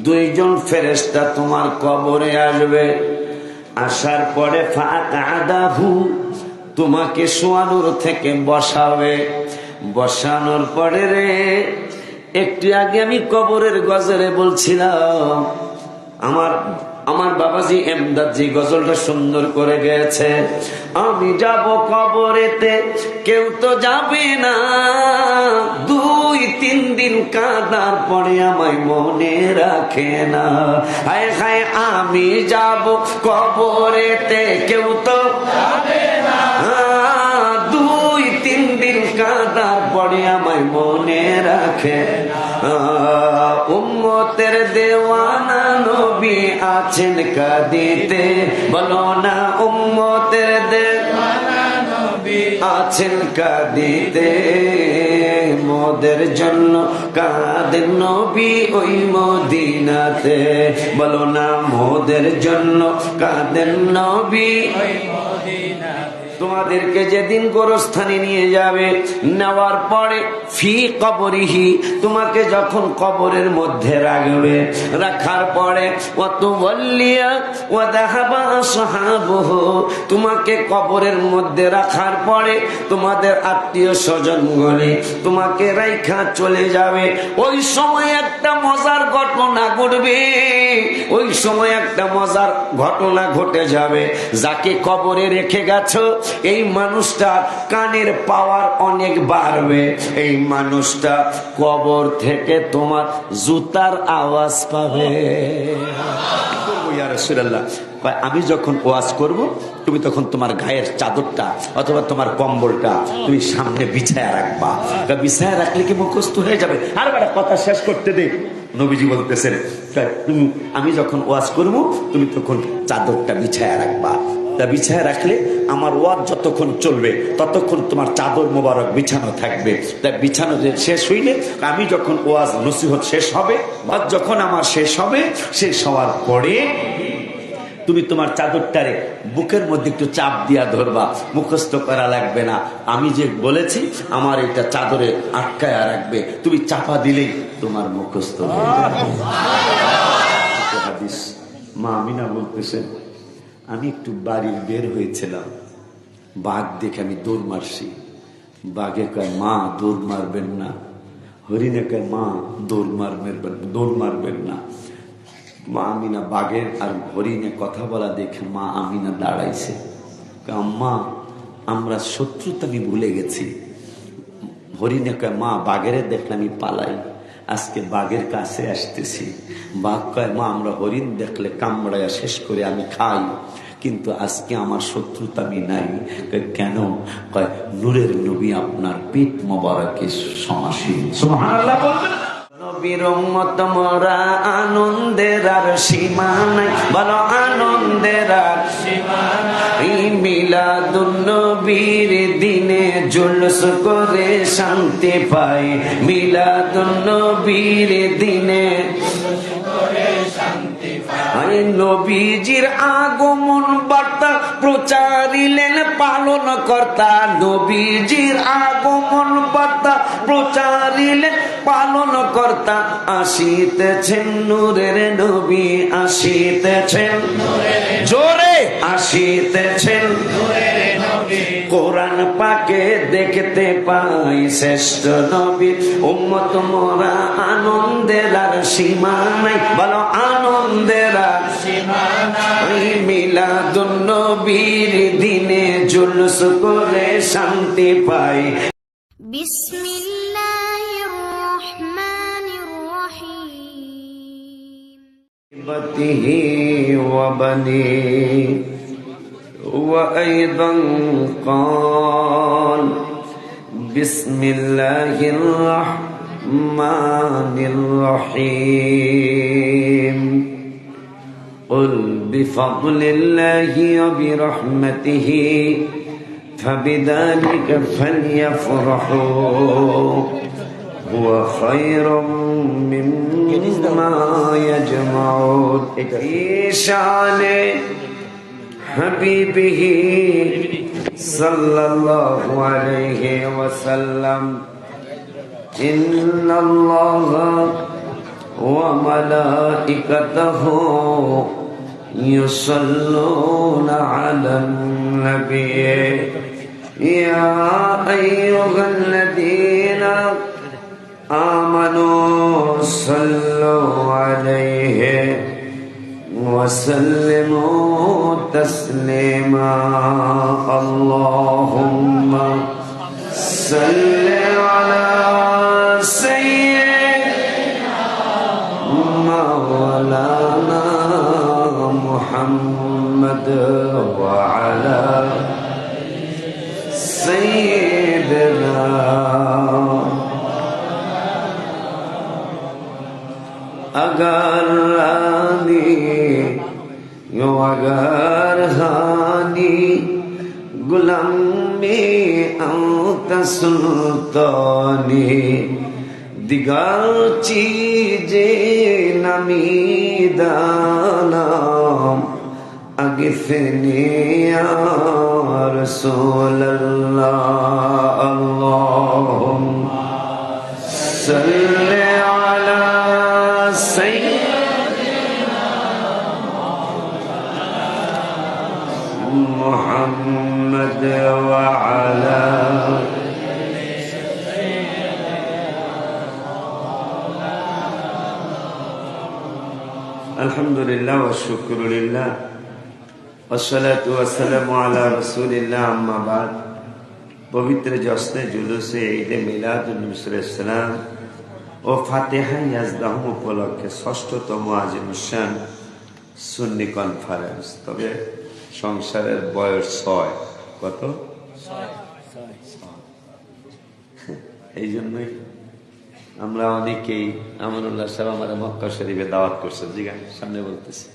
দুইজন ফেরেশতা তোমার কবরে আসবে। আসার পরে ফাকাদাহু, তোমাকে শোয়ানোর থেকে বসাবে। বসানোর পরে রে, একটু আগে আমি কবরের গজলে বলছিলাম, আমার বাবাজি এমদাদ যে গজলটা সুন্দর করে গেছে, আমি যাব কবরেতে কেউ তো যাবে না, 2-3 দিন কাঁদার পরে আমায় মনে রাখে না। হায় হায়, আমি যাব কবরেতে কেউ তো যাবে না, 2-3 দিন কাঁদার পরে আমায় মনে রাখে। উম্মতের দেওয়ানা নবী আছেন কাঁদিতে, বলো না উম্মতের দেওয়ানা নবী আছেন কাঁদিতে, মোদের জন্য কাঁদেন নবী ওই মদিনাতে, বলো না মোদের জন্য কাঁদেন নবী ওই মদিনাতে। তোমাদেরকে যেদিন গোরস্থানে নিয়ে যাবে, নেওয়ার পরে ফি কবরিহি, তোমাকে যখন কবরের মধ্যে রাখবে, রাখার পরে ওয়াতুওয়াল্লিয়া ওয়া যাহাবা আসহাবুহু, তোমাকে কবরের মধ্যে রাখার পরে তোমাদের আত্মীয় স্বজনগুলি তোমাকে রাইখা চলে যাবে। ওই সময় একটা মজার ঘটনা ঘটবে, ওই সময় একটা মজার ঘটনা ঘটে যাবে। যাকে কবরে রেখে গেছো, এই মানুষটা কানের পাওয়ার অনেক বাড়বে। এই মানুষটা কবর থেকে তোমার জুতার আওয়াজ পাবে। ইয়া রাসূলুল্লাহ, আমি যখন ওয়াজ করব, তুমি তখন তোমার গায়ের চাদরটা অথবা তোমার কম্বলটা তুমি সামনে বিছায়া রাখবা। বিছায়া রাখলে কি মুখস্থ হয়ে যাবে? আর বেটা কথা শেষ করতে দে। নবীজি বলতেছেন, আমি যখন ওয়াজ করব, তুমি তখন চাদরটা বিছায়া রাখবা। তা বিছায় রাখলে আমার ওয়াজ যতক্ষণ চলবে ততক্ষণ তোমার চাদর মোবারক বিছানো থাকবে। তাই বিছানো শেষ হইলে, আমি যখন ওয়াজ নসিহত শেষ হবে, ওয়াজ যখন আমার শেষ হবে, শেষ হওয়ার পরে তুমি তোমার চাদরটারে বুকের মধ্যে একটু চাপ দিয়া ধরবা। মুখস্থ করা লাগবে না, আমি যে বলেছি আমার এটা চাদরে আটকায় রাখবে, তুমি চাপা দিলেই তোমার মুখস্থ হয়ে যাবে। হাদিস, মা আমিনা বলতেছেন, আমি একটু বাড়ির বের হয়েছিলাম, বাঘ দেখে আমি দৌড় মারছি। বাঘে কয়, মা দৌড় মারবেন না। হরিণে কয়, মা দৌড় মারবেন না। মা আমিনা বাঘের আর হরিণে কথা বলা দেখে মা আমিনা দাঁড়াইছে। আম্মা, আমরা শত্রুতা আমি ভুলে গেছি। হরিণে কয়, মা বাঘের দেখলে আমি পালাই, আজকে বাঘের কাছে আসতেছি। বাঘ কয়, মা আমরা হরিণ দেখলে কামড়ায়া শেষ করে আমি খাই, কিন্তু আজকে আমার শত্রুতা আমি নাই। কেন? কয়, নূরের নবী আপনার পেট মোবারকে সমাসীন। সুবহানাল্লাহ বলবেন। নবীর উম্মত মোরা, আনন্দের আর সীমা নাই, বলো আনন্দের আর সীমা নাই। মিলাদুন নবীর দিনে জুলুস করে শান্তি পাই, মিলাদুন নবীর দিনে নবীজির আগমন বার্তা প্রচারিলেন পালন কর্তা, নবীজির আগমন বার্তা প্রচারিলেন পালন কর্তা। আসিতেছেন নূরের নবী, আসিতেছেন জোরে, আসিতেছেন কোরআন পাকে দেখতে পাই শ্রেষ্ঠ নবী। উম্মত মোরা, আনন্দের আর সীমা নাই, বলো আনন্দের আর সীমা নাই। মিলাদুন নবীর দিনে জুলুস করে শান্তি পাই। বিসমিল্লাহির রহমানির রহিম। বতিহি ওয়া বানি وأيضا قال بسم الله الرحمن الرحيم قل بفضل الله وبرحمته فبذلك فليفرحوا هو خير مما يجمعون شان حبيبه صلى الله عليه وسلم إن الله وملائكته يصلون على النبي يا أيها الذين آمنوا صلوا عليه وسلموا تسليما اللهم صل على سيدنا مولانا محمد وعلى سيدنا अगर रानी यो अगर हानी गुलाम में अंत सुल्तानी दिगार चीजे नमीदानाम अगिफने या रसूल अल्लाह अल्लाहुम्मा सल्ली अला محمد وعلى الحمد لله والشكر لله والصلاة والسلام على رسول الله أما بعد পবিত্র জশ্নে জুলুসে ঈদে মিলাদুন নবী সাল্লাল্লাহু আলাইহি ওয়াসাল্লাম ও ফাতিহা ইয়াজদাহু উপলক্ষে ৬ষ্ঠতম আজিমুশান সুন্নি কনফারেন্স। তবে সংসারের বয়স ৬। কত? এই জন্যই আমরা অনেকেই আমানুল্লাহ সাহেব আমার মক্কা শরীফে দাওয়াত করছে। জিগা সামনে বলতেছি,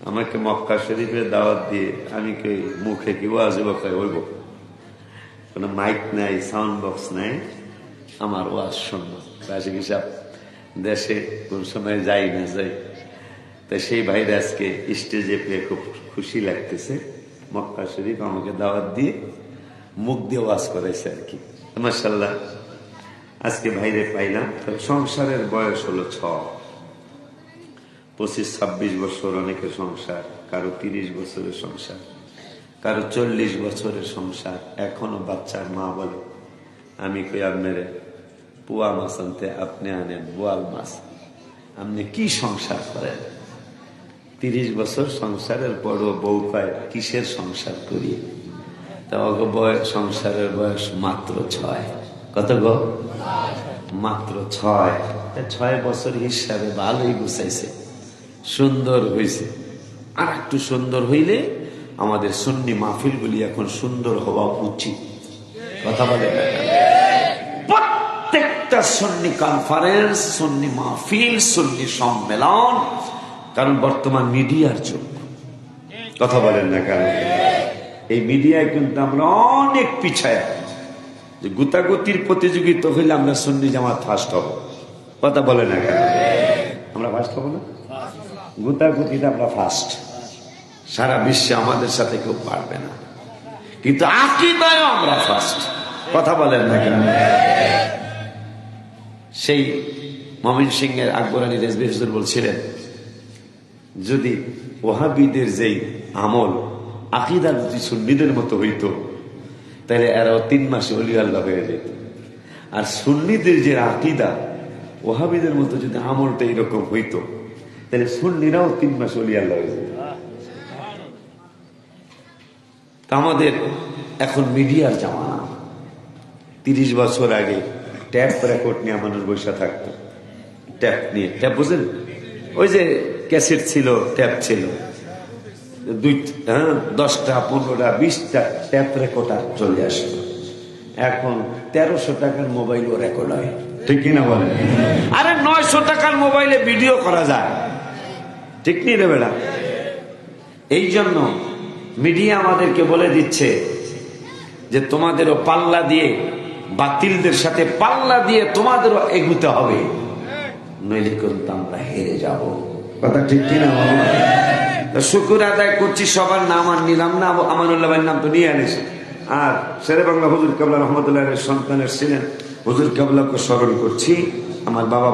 আমাকে মক্কা শরীফে দাওয়াত দিয়ে আমি কি মুখে কি ওয়াজ হইব, কোনো মাইক নাই, সাউন্ড বক্স নাই, আমার ওয়াজ শুনবো। রাশিক হিসাব দেশে কোন সময় যাই না যাই, তাই সেই ভাইরা আজকে স্টেজে পেয়ে খুব খুশি লাগতেছে। মক্কা শরীফ আমাকে দাওয়াত দিয়ে মুখ দিয়ে ওয়াজ করাইছে আর কি, মাশাআল্লাহ। আজকে ভাইরে পাইলাম। সংসারের বয়স হলো ৬, ২৫-২৬ বছর অনেকের সংসার, কারো ৩০ বছরের সংসার, কারো ৪০ বছরের সংসার। এখনো বাচ্চার মা বলে আমি কই আপনারে পুয়া মাছ আনতে আপনি আনেন বোয়াল মাছ, আপনি কি সংসার করেন? ৩০ বছর সংসারের বড় বউ পায় কিসের সংসার করি? তা বয়স, সংসারের বয়স মাত্র ৬। কত গো? মাত্র ৬। ৬ বছর হিসাবে ভালোই গুছাইছে, সুন্দর হয়েছে। আর একটু সুন্দর হইলে আমাদের সুন্নি মাহফিলগুলি এখন সুন্দর হওয়া উচিত। কথা বলে প্রত্যেকটা সুন্নি কনফারেন্স, সুন্নি মাহফিল, সুন্নি সম্মেলন, কারণ বর্তমান মিডিয়ার যুগ। কথা বলেন না কেন? এই মিডিয়ায় কিন্তু আমরা অনেক পিছায়। যে গুতাগুতির প্রতিযোগিতা হইলে আমরা সুন্নি জামাত ফার্স্ট হব। কথা বলে না কেন? আমরা ফার্স্ট হব না? গুতাগুতিতে আমরা ফার্স্ট, সারা বিশ্বে আমাদের সাথে কেউ পারবে না, কিন্তু আকীদায় আমরা ফার্স্ট। কথা বলেন না কেন? সেই ময়মনসিংহের আকবর আলী রেজভী হুজুর বলছিলেন, যদি ওহাবীদের যেই আমল আকীদা যদি সুন্নিদের মতো হইতো তাহলে এরাও ৩ মাসে ওলি আল্লাহ হয়ে যেত। আর সুন্নিদের যে আকীদা ওহাবীদের মতো যদি আমলটা এরকম হইতো তাহলে সুন্নিরাও ৩ মাসে ওলি আল্লাহ হয়ে যেত। তা আমাদের এখন মিডিয়ার জামানা। ৩০ বছর আগে ট্যাপ রেকর্ড নিয়ে মানুষ বসে থাকতো, ট্যাপ নিয়ে। ট্যাপ বুঝেন? ওই যে ক্যাসেট ছিল, ট্যাপ ছিল, 10টা 15টা 20টা ট্যাপ রেকর্ডার চলে আসতো। এখন 1300 টাকার মোবাইলও রেকর্ড হয়, ঠিক কিনা বলেন? আরে 900 টাকার মোবাইলে ভিডিও করা যায়, ঠিক নেই রে বেটা? এই জন্য মিডিয়া আমাদেরকে বলে দিচ্ছে যে তোমাদেরও পাল্লা দিয়ে, বাতিলদের সাথে পাল্লা দিয়ে তোমাদেরও এগুতে হবে, নইলে কিন্তু আমরা হেরে যাব। কথা ঠিক কিনা? শুকুর আদায় করছি, সবার নাম আর নিলাম না, আমানুল্লাহ ভাইয়ের নাম তো নিয়ে আনিস। আর শেরে বাংলা হুজুর কেবলা রহমতুল্লাহ সন্তানের ছিলেন, হুজুর কেবলাকে স্মরণ করছি। আমার বাবা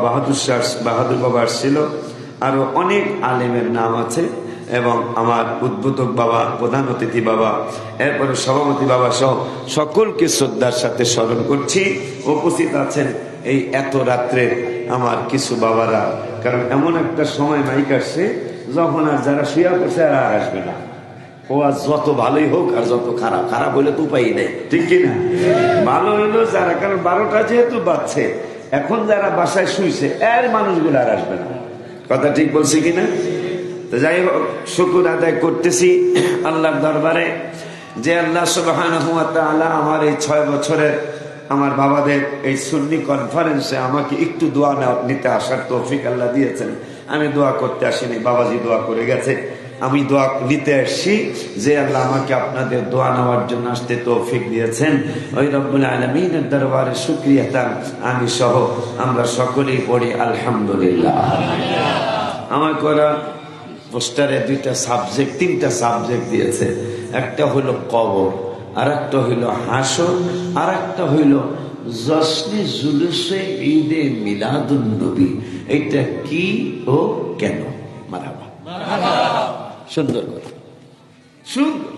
বাহাদুর বাবা আসছিল, আরো অনেক আলেমের নাম আছে, এবং আমার উদ্বোধক বাবা, প্রধান অতিথি বাবা, এরপরে সভাপতি বাবা সহ সকলকে শ্রদ্ধার সাথে স্মরণ করছি। উপস্থিত আছেন এই এত রাত্রে আমার কিছু বাবারা, কারণ এমন একটা সময় মাইক আসছে যখন আর যারা শুয়া করছে আর আসবে না। ও আর যত ভালোই হোক আর যত খারাপ, খারাপ হইলে তো উপায় নেই, ঠিক কিনা? ভালো হইলো যারা, কারণ 12টা যেহেতু বাজছে, এখন যারা বাসায় শুইছে এর মানুষগুলো আর আসবে না। কথা ঠিক বলছি কিনা? তো যাই হোক, শুকর আদায় করতেছি আল্লাহর দরবারে যে আল্লাহ সুবহানাহু ওয়া তাআলা আমার এই 6 বছরের আমার বাবাদের এই সুন্নি কনফারেন্সে আমাকে একটু দোয়া নিতে আসার তৌফিক আল্লাহ দিয়েছেন। আমি দোয়া করতে আসিনি, বাবাজি দোয়া করে গেছে, আমি দোয়া নিতে আসছি যে আল্লাহ আমাকে আপনাদের দোয়া নেওয়ার জন্য আসতে তৌফিক দিয়েছেন। ওই রব্বুল আলামিনের দরবারে শুকরিয়া তান আমি সহ আমরা সকলেই পড়ি আলহামদুলিল্লাহ। আমার করা পোস্টারে 3টা সাবজেক্ট দিয়েছে। একটা হইল কবর, আর একটা হইল হাসর, আর একটা হইল জশ্নে জুলুসে ঈদে মিলাদুন নবী। এটা কি ও কেন? মারহাবা, সুন্দর কথা, সুন্দর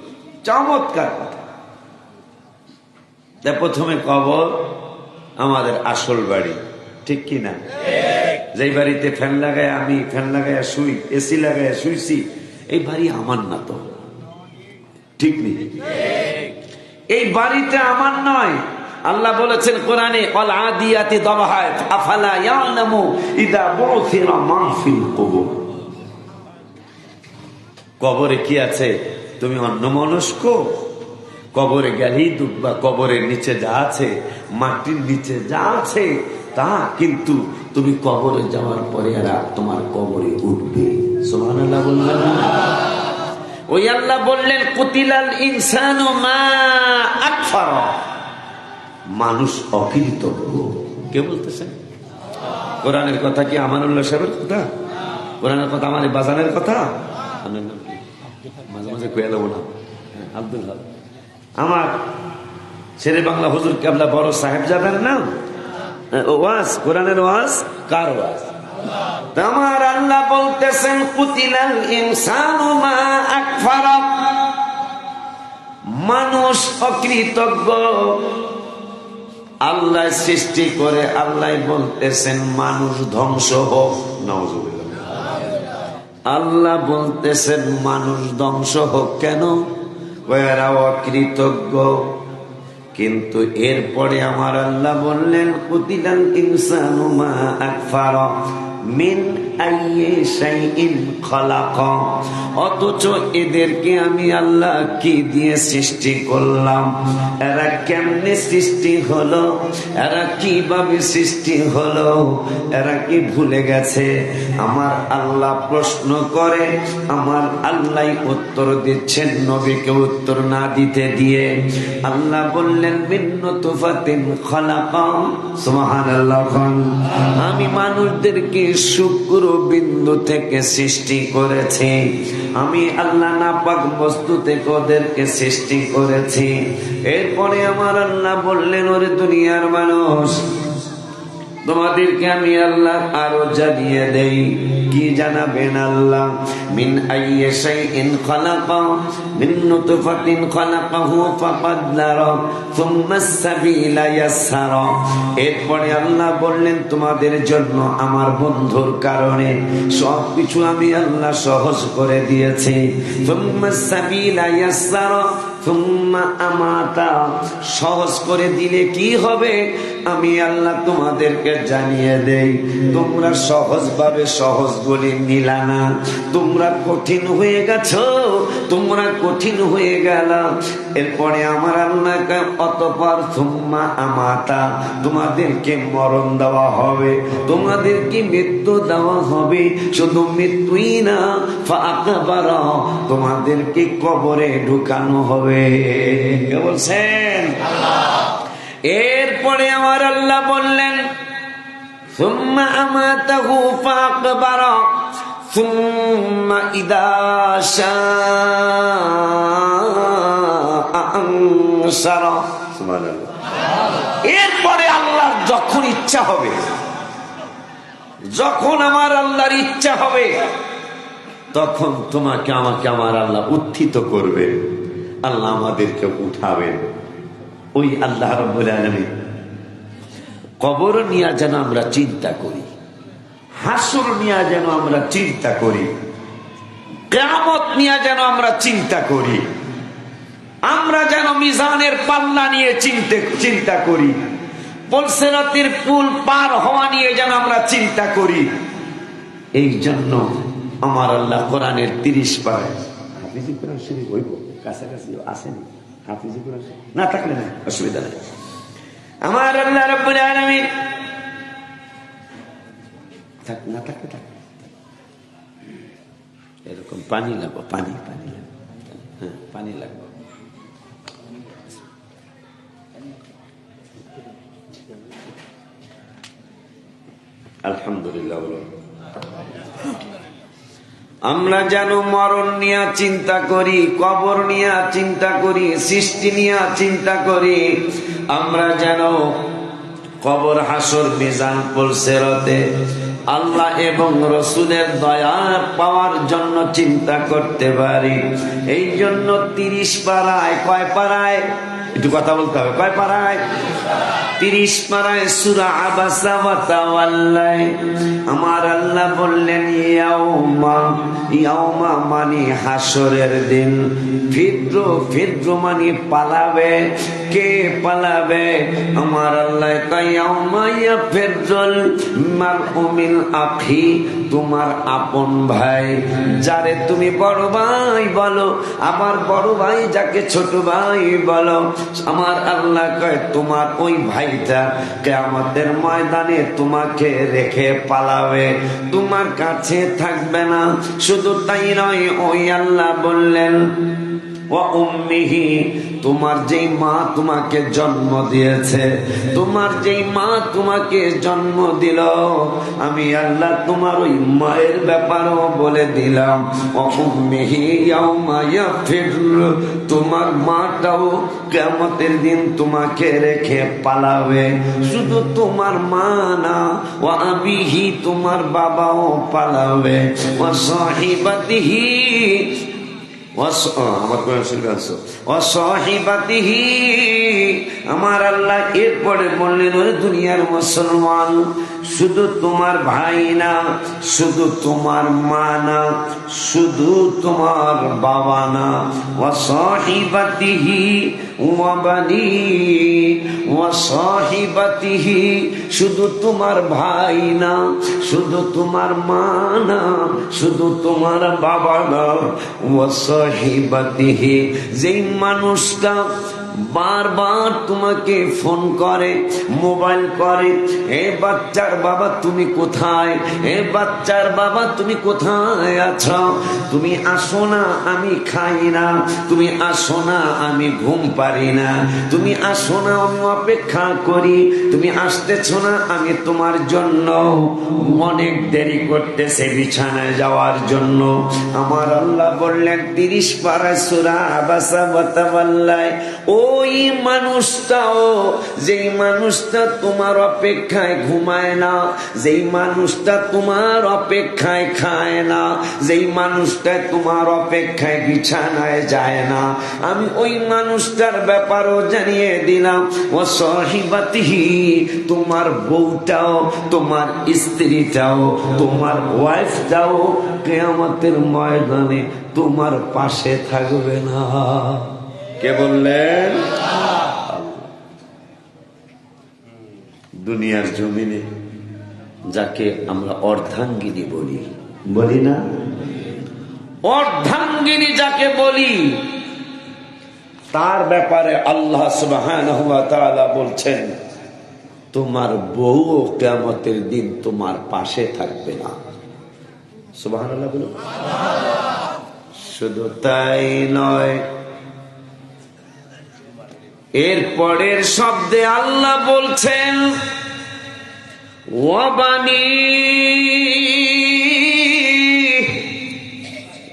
চমৎকার কথা। প্রথমে কবর আমাদের আসল বাড়ি, ঠিক কিনা? যেই বাড়িতে ফ্যান লাগাইয়া শুই, এসি লাগাইয়া শুইছি, এই বাড়ি আমার না তো, ঠিক নেই? এই বাড়িটা আমার নয়। আল্লাহ বলেছেন কোরআনে, অল আদিয়াতি দবহা আফালা ইয়ালামু ইদা বুথিরা মা ফিল কুবুর। কবরে কি আছে তুমি অন্যমনস্ক? কবরে গেলেই দুঃখবা, কবরের নিচে যা আছে, মাটির নিচে যা আছে তা কিন্তু তুমি কবরে যাওয়ার পরে আর তোমার কবরে উঠবে। সুবহানাল্লাহ বললেন। ওই আল্লাহ বললেন কুতিলাল ইনসানু মা আকফারা, মানুষ অকৃতজ্ঞ। কে বলতেছেন? কোরআনের কথা কি আমানুল্লাহ সাহেবের কথা? কোরআনের কথা আমার বাজানের কথা? মাঝে মাঝে কয়ে দেবো না, আব্দুল হক আমার শেরে বাংলা হুজুর কেবলা বড় সাহেবজাদার নাম। ওয়াজ, কোরআনের ওয়াজ কার ওয়াজ? আমার আল্লাহ বলতেছেন কুতিলাল ইনসানু মা আকফারা, মানুষ অকৃতজ্ঞ। আল্লাহ সৃষ্টি করে আল্লাহ বলতেছেন মানুষ ধ্বংস হোক। নাউজুবিল্লাহ। আল্লাহ বলতেছেন মানুষ ধ্বংস হোক কেন? এরা অকৃতজ্ঞ। কিন্তু এরপরে আমার আল্লাহ বললেন কুতিলাল ইনসানু মা আকফারা মিন আইয়ি শাইইন খালাকা, অথচ এদেরকে আমি আল্লাহ কি দিয়ে সৃষ্টি করলাম, এরা কেমনে সৃষ্টি হলো, এরা কিভাবে সৃষ্টি হলো, এরা কি ভুলে গেছে? আমার আল্লাহ প্রশ্ন করে, আমার আল্লাহ উত্তর দিচ্ছেন নবীকে উত্তর না দিতে দিয়ে। আল্লাহ বললেন মিন নুতফাতিন খালাকা, সুবহানাল্লাহ। আমি মানুষদেরকে শুক্র বিন্দু থেকে সৃষ্টি করেছি। আমি আল্লাহ নাপাক বস্তু থেকে ওদেরকে সৃষ্টি করেছি। এরপরে আমার আল্লাহ বললেন ওরে দুনিয়ার মানুষ, তোমাদেরকে আমি আল্লাহ আরো জানিয়ে দেই। কি জানাবেন আল্লাহ? মিন আইয়ি শাইইন খালাকা মিন নুতফাতিন খালাকাহু ফাকাদ্দারা সুম্মা সাবিলা ইয়াসসারা। এরপরে আল্লাহ বললেন তোমাদের জন্য আমার বন্ধুর কারণে সবকিছু আমি আল্লাহ সহজ করে দিয়েছি। সুম্মা সাবিলা ইয়াসসারা সুম্মা আমাতা, সহজ করে দিলে কি হবে আমি আল্লাহ তোমাদেরকে জানিয়ে দেই। তোমরা সহজভাবে সহজ বলে নিলা না, তোমরা কঠিন হয়ে গেছো, তোমরা কঠিন হয়ে গেল। এরপরে আমার আল্লাহকে অতঃপর সুম্মা আমাতা, তোমাদেরকে মরণ দেওয়া হবে, তোমাদেরকে মৃত্যু দেওয়া হবে। শুধু মৃত্যুই না, ফাআকবারা, তোমাদেরকে কবরে ঢুকানো হবে। কে বলছেন? এরপরে আমার আল্লাহ বললেন সুম্মা আমাতাহু ফাআকবারা সুম্মা ইদা শাআ আনসারা। সুবহানাল্লাহ। এরপরে আল্লাহর যখন ইচ্ছা হবে যখন আমার আল্লাহর ইচ্ছা হবে তখন তোমাকে আমাকে আমার আল্লাহ উত্থিত করবে, আল্লাহ আমাদেরকে উঠাবেন। ওই আল্লাহ রাব্বুল আলামিন কবর নিয়ে যেন আমরা চিন্তা করি, হাসর নিয়ে যেন আমরা চিন্তা করি, কিয়ামত নিয়ে যেন আমরা চিন্তা করি, আমরা যেন মিজানের পাল্লা নিয়ে চিন্তা করি, পুলসিরাতের পুল পার হওয়া নিয়ে যেন আমরা চিন্তা করি। এই জন্য আমার আল্লাহ কোরআনের 30 পারায় হাফিজি কোরআন শরীফ হইব, কাছাকাছি আসেনি হাফিজি কোরআন না থাকলে না অসুবিধা নেই। আমার আল্লাহ রাব্বুল আলামিন না থাকলে থাক, এরকম পানি লাগবে, পানি পানি লাগবে, হ্যাঁ পানি লাগবে। আলহামদুলিল্লাহ। আমরা যেন মরণ নিয়ে চিন্তা করি, কবর নিয়ে চিন্তা করি, সৃষ্টি নিয়ে চিন্তা করি। আমরা যেন কবর, হাসর, মিজান, পুলসিরাতে আল্লাহ এবং রসুলের দয়া পাওয়ার জন্য চিন্তা করতে পারি। এই জন্য 30 পারায়, কয় পারায় একটু কথা বলতে হবে, কয় পারায়? 30 পারায় সূরা আবাসা ওয়া তাওয়াল্লা আমার আল্লাহ বললেন ইয়াউমা, ইয়াউমা মানে হাসরের দিন, ফিদ্রু, ফিদ্রু মানে পালাবে। কে পালাবে? আমার আল্লাহ কয় ইয়াউমা ইয়াফিরুল মারউ মিন আখি, তোমার আপন ভাই যারে তুমি বড় ভাই বলো, আবার বড় ভাই যাকে ছোট ভাই বলো, আমার আল্লাহ কয় তোমার ওই ভাইটা কিয়ামতের ময়দানে তোমাকে রেখে পালাবে, তোমার কাছে থাকবে না। শুধু তাই নয়, ওই আল্লাহ বললেন ওয়া উম্মিহি, তোমার যেই মা তোমাকে জন্ম দিয়েছে, তোমার যেই মা তোমাকে জন্ম দিল, আমি আল্লাহ তোমার ওই মায়ের ব্যাপারও বলে দিলাম। ওয়া উম্মিহি ইয়াউমা ইয়াফিরু, তোমার মাটাও কিয়ামতের দিন তোমাকে রেখে পালাবে। শুধু তোমার মা না, ওয়া আবিহি, তোমার বাবাও পালাবে। ওয়া সাহিবাতিহি, আমার আল্লাহ এরপরে বললেন ওরে দুনিয়ার মুসলমান, শুধু তোমার ভাই না, শুধু তোমার মা না, শুধু তোমার বাবা না, ওয়াসাহিবাতিহি ওয়া বানি, ওয়াসাহিবাতিহি, শুধু তোমার ভাই না, শুধু তোমার মা না, শুধু তোমার বাবা না, ওয়াসাহিবাতিহি, যেই মানুষটা বারবার তোমাকে ফোন করে, মোবাইল করে, এ বাচ্চার বাবা তুমি কোথায়, এ বাচ্চার বাবা তুমি কোথায় আছো, তুমি আসো না আমি খাই না, তুমি আসো না আমি ঘুম পারি না, তুমি আসো না আমি অপেক্ষা করি, তুমি আসতেছো না আমি তোমার জন্য অনেক দেরি করতেছে বিছানায় যাওয়ার জন্য। আমার আল্লাহ বললেন 30 পারা সূরা আবাসা ওয়া তাওয়াল্লা, ওই মানুষটাও, যেই মানুষটা তোমার অপেক্ষায় ঘুমায় না, যেই মানুষটা তোমার অপেক্ষায় খায় না, যেই মানুষটা তোমার অপেক্ষায় বিছানায় যায় না, আমি ওই মানুষটার ব্যাপারও জানিয়ে দিলাম। ও সাহিবাতিহি, তোমার বউটাও, তোমার স্ত্রীটাও, তোমার ওয়াইফটাও কিয়ামতের ময়দানে তোমার পাশে থাকবে না। কে বললেন? দুনিয়ার জমিনে যাকে আমরা অর্ধাঙ্গিনী বলি, বলি না? অর্ধাঙ্গিনী যাকে বলি, তার ব্যাপারে আল্লাহ সুবহানাহু ওয়া তাআলা বলছেন তোমার বউ কিয়ামতের দিন তোমার পাশে থাকবে না। সুবহানাল্লাহ বলুন। শুধু তাই নয়, এর পরের শব্দে আল্লাহ বলছেন ওয়াবানি,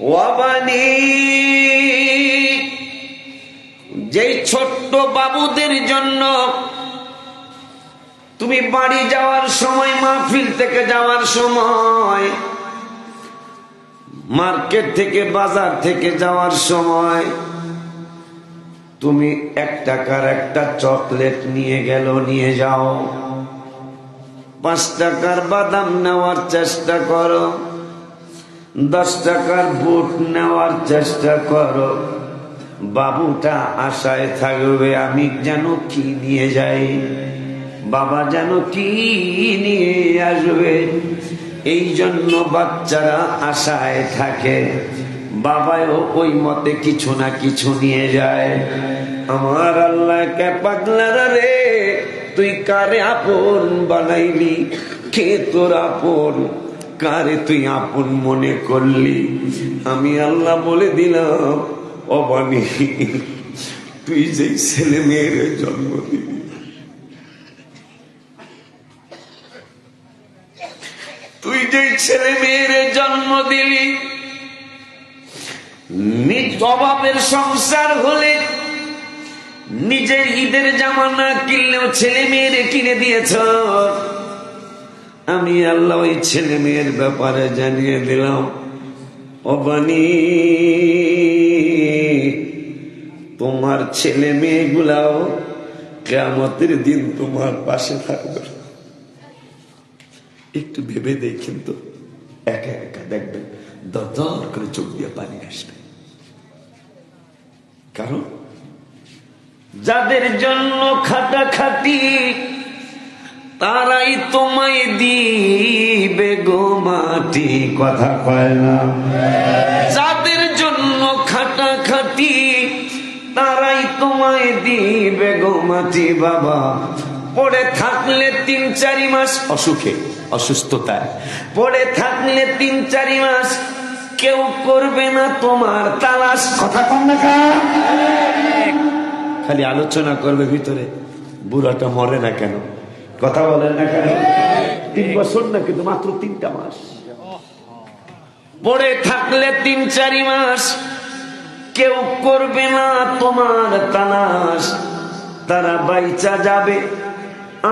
ওয়াবানি, যেই ছোট্ট বাবুদের জন্য তুমি বাড়ি যাওয়ার সময়, মাহফিল থেকে যাওয়ার সময়, মার্কেট থেকে বাজার থেকে যাওয়ার সময় তুমি 1 টাকার একটা চকলেট নিয়ে নিয়ে যাও, 5 টাকার বাদাম নেওয়ার চেষ্টা করো, 10 টাকার বুট নেওয়ার চেষ্টা করো। বাবুটা আশায় থাকবে আমি যেন কি নিয়ে যাই, বাবা যেন কি নিয়ে আসবে। এই জন্য বাচ্চারা আশায় থাকে, বাবাও ওই মতে কিছু না কিছু নিয়ে যায়। আমার আল্লাহ কে পাগলারা রে, তুই কারে আপন বানাইলি, কে তোর আপন, কারে তুই আপন মনে করলি? আমি আল্লাহ বলে দিলাম, অবানি তুই যে ছেলে মেয়ের জন্ম দিলি, তুই যে ছেলে মেয়ের জন্ম দিলি, নিজ অভাবের সংসার হলে নিজের ঈদের জামা না কিনলেও ছেলে মেয়েরে কিনে দিয়েছ। আমি আল্লাহ ওই ছেলে মেয়ের ব্যাপারে জানিয়ে দিলাম, অবানি তোমার ছেলে মেয়েগুলাও কিয়ামতের দিন তোমার পাশে থাকবে। একটু ভেবে দেখেন তো, একা একা দেখবেন দর করে চোখ দিয়ে পানি আসবে। কারণ যাদের জন্য খাটাখাটি তারাই তোমায় দিবে গো মাটি, কথা কয় না? যাদের জন্য খাটাখাটি তারাই তোমায় দিবে গো মাটি। বাবা পড়ে থাকলে 3-4 মাস অসুখে অসুস্থতায় পড়ে থাকলে 3-4 মাস কেউ করবে না তোমার তালাশ, কথা কম না? খালি আলোচনা করবে ভিতরে, বুড়াটা মরে না কেন, কথা বলেন না কেন? 3 বছর না, কিন্তু মাত্র 3টা মাস পড়ে থাকলে 3-4 মাস কেউ করবে না তোমার তালাশ। তারা বাইচা যাবে,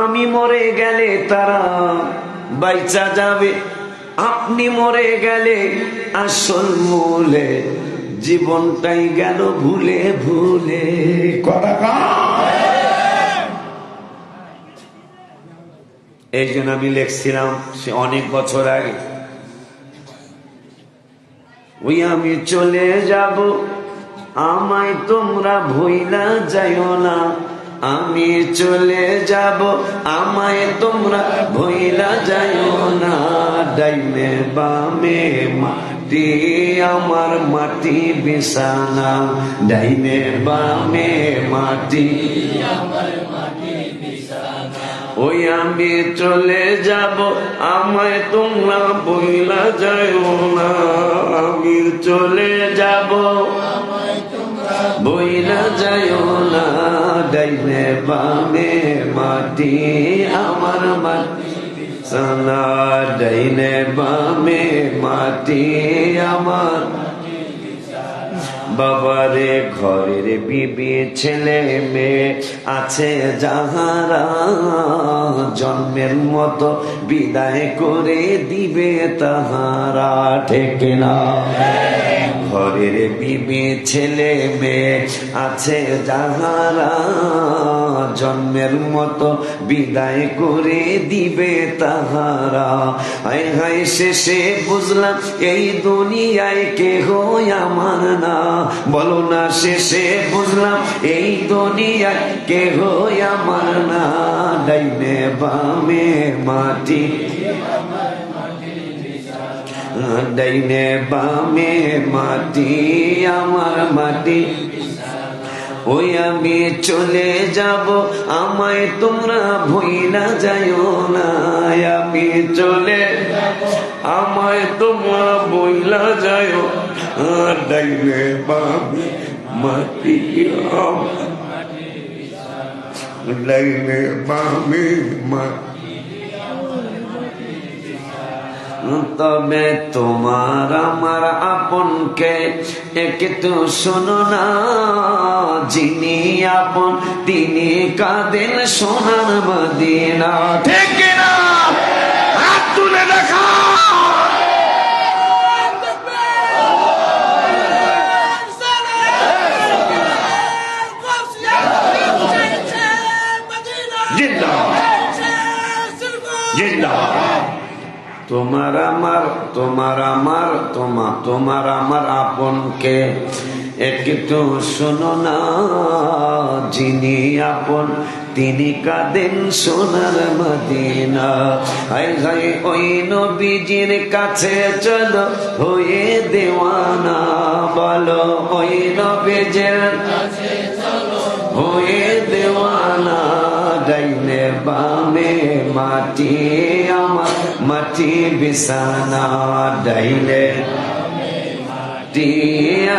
আমি মরে গেলে তারা বাইচা যাবে, আপনি মরে গেলে আসল মূলে জীবনটাই গেল ভুলে ভুলে, কথা। এই জন্য আমি লিখছিলাম সে অনেক বছর আগে, ওই আমি চলে যাব আমায় তোমরা ভুইলা যাইও না, আমি চলে যাব আমায় তোমরা ভুইলা যাইও না। ডাইনে বামে মাটি আমার মাটি বিছানা, ডাইনে বামে মাটি আমার মাটি বিছানা। ওই আমি চলে যাব আমায় তোমরা ভুইলা যাইও না, আমি চলে যাব বইলা যাইও না। ডাইনে বামে মাটি আমার মাটি বিছানা, ডাইনে বামে মাটি আমার। বাবারে ঘরের বিবি ছেলে মেয়ে আছে যাহারা জন্মের মতো বিদায় করে দিবে তাহারা, ঠিক না? ঘরের বিবি ছেলে মেয়ে আছে যাহারা জন্মের মতো বিদায় করে দিবে তাহারা। হায় হায় শেষে বুঝলাম এই দুনিয়ায় কেহ আমার না, বলো না শেষে বুঝলাম এই দুনিয়ায় কেহ আমার না। ডাইনে বামে মাটি, ডাইনে বামে মাটি আমার মাটি। ওই আমি চলে যাব আমায় তোমরা ভুইলা যাইও না, আমি চলে আমায় তোমরা ভুইলা যাইও। ডাইনে বামে মাটি আমার, ডাইনে বামে মাটি, তবে তোমার আমার আপনকে একটু শোনো না, যিনি আপন তিনি কাঁদেন সোনার মদিনা। ঠিক কিনা? হাত তুলে দেখা। তোমার আমার আপনকে একটু শোনো না, যিনি আপন তিনি কাঁদেন সোনার মদিনা। হায় হায় ওই নবীজির কাছে চলো হয়ে দেওয়ানা, বলো ওই নবীজির কাছে চলো হয়ে দেওয়ানা। ডাইনে বামে মাটি আমার মাটি বিছানা, ডাইনে মাটি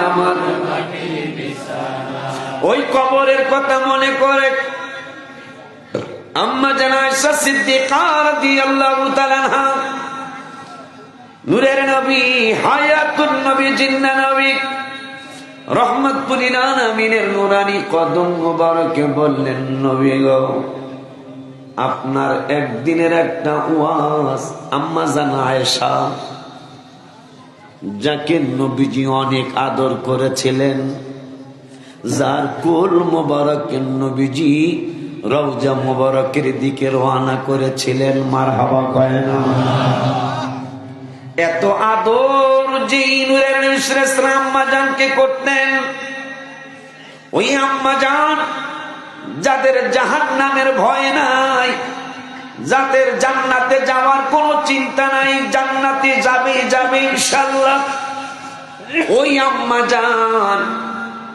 আমার মাটি বিছানা। ওই কবরের কথা মনে করে আম্মা জান আয়েশা সিদ্দিকা রাদিয়াল্লাহু তাআলা আনহা, নূরের নবী, হায়াতুন নবী, জিন্নাহ নবী, রহমাতুল লিল আলামিনের নূরানী কদম মোবারকে বললেন, নবী গো, আপনার একদিনের একটা ওয়াজ। আম্মা জান আয়েশা, যাকে নবীজি অনেক আদর করেছিলেন, যার কোল মোবারকের নবীজি রওজা মোবারকের দিকে রওনা করেছিলেন, মারহাবা কয় না? এত আদর যে নূরের নবী সাল্লাল্লাহু আলাইহি ওয়াসাল্লাম আম্মা জানকে করতেন, ওই আম্মা জান যাদের জাহান্নামের ভয় নাই, যাদের জান্নাতে যাওয়ার কোনো চিন্তা নাই, জান্নাতে যাবে ইনশাআল্লাহ, ওই আম্মা জান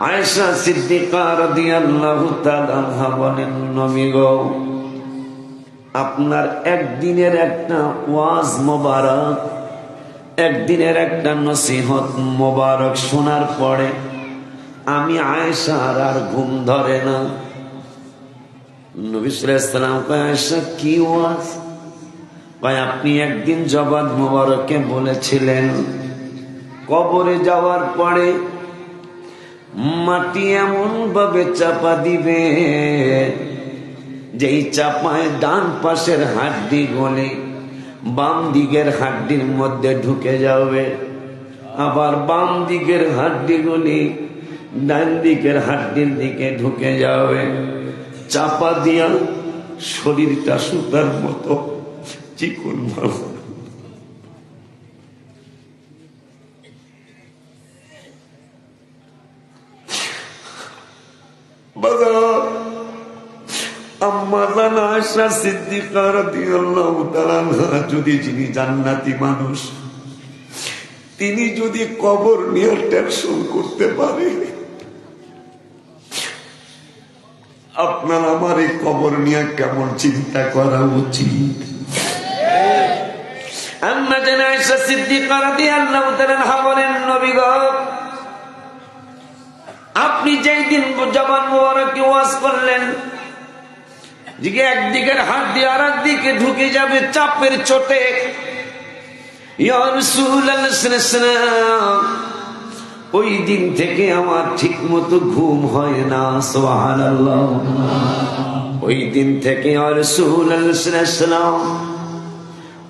আয়েশা সিদ্দিকা রাদিয়াল্লাহু তাআলা আনহা বলেন, নবী গো, আপনার একদিনের একটা ওয়াজ মোবারক, একদিনের একটা নসিহত মোবারক শোনার পরে আমি আয়েশার আর ঘুম ধরে না। নবী সাল্লাল্লাহু আলাইহি ওয়াসাল্লাম কয়, আয়েশা কি ওয়াজ? কয়, আপনি একদিন জবান মোবারকে বলেছিলেন কবরে যাওয়ার পরে মাটি এমন ভাবে চাপা দিবে যেই চাপায় ডান পাশের হাড্ডি গলে বাম দিকের হাড্ডির মধ্যে ঢুকে যাবে, আবার বাম দিকের হাড্ডি গলি ডান দিকের হাড্ডির দিকে ঢুকে যাবে। চাপা দিয়া শরীরটা সুতার মতো চিকন ভালো। যদি যিনি জান্নাতি মানুষ, তিনি যদি কবর নিয়ে টেনশন করতে পারে, আপনার আমার এই কবর নিয়ে কেমন চিন্তা করা উচিত? আম্মা জান আয়েশা সিদ্দিকা রাদিয়াল্লাহু তাআলা আনহা বলেন, নবী গো, আপনি যেই দিন জবান মোবারকে ওয়াজ করলেন যে একদিকের হাড্ডি আর একদিকে ঢুকে যাবে চাপের চোটে, ইয়া রাসূলুল্লাহ সাল্লাল্লাহু আলাইহি ওয়াসাল্লাম, ওই দিন থেকে আমার ঠিক মতো ঘুম হয় না। সুবহানাল্লাহ। ওই দিন থেকে ইয়া রাসূলুল্লাহ সাল্লাল্লাহু আলাইহি ওয়াসাল্লাম,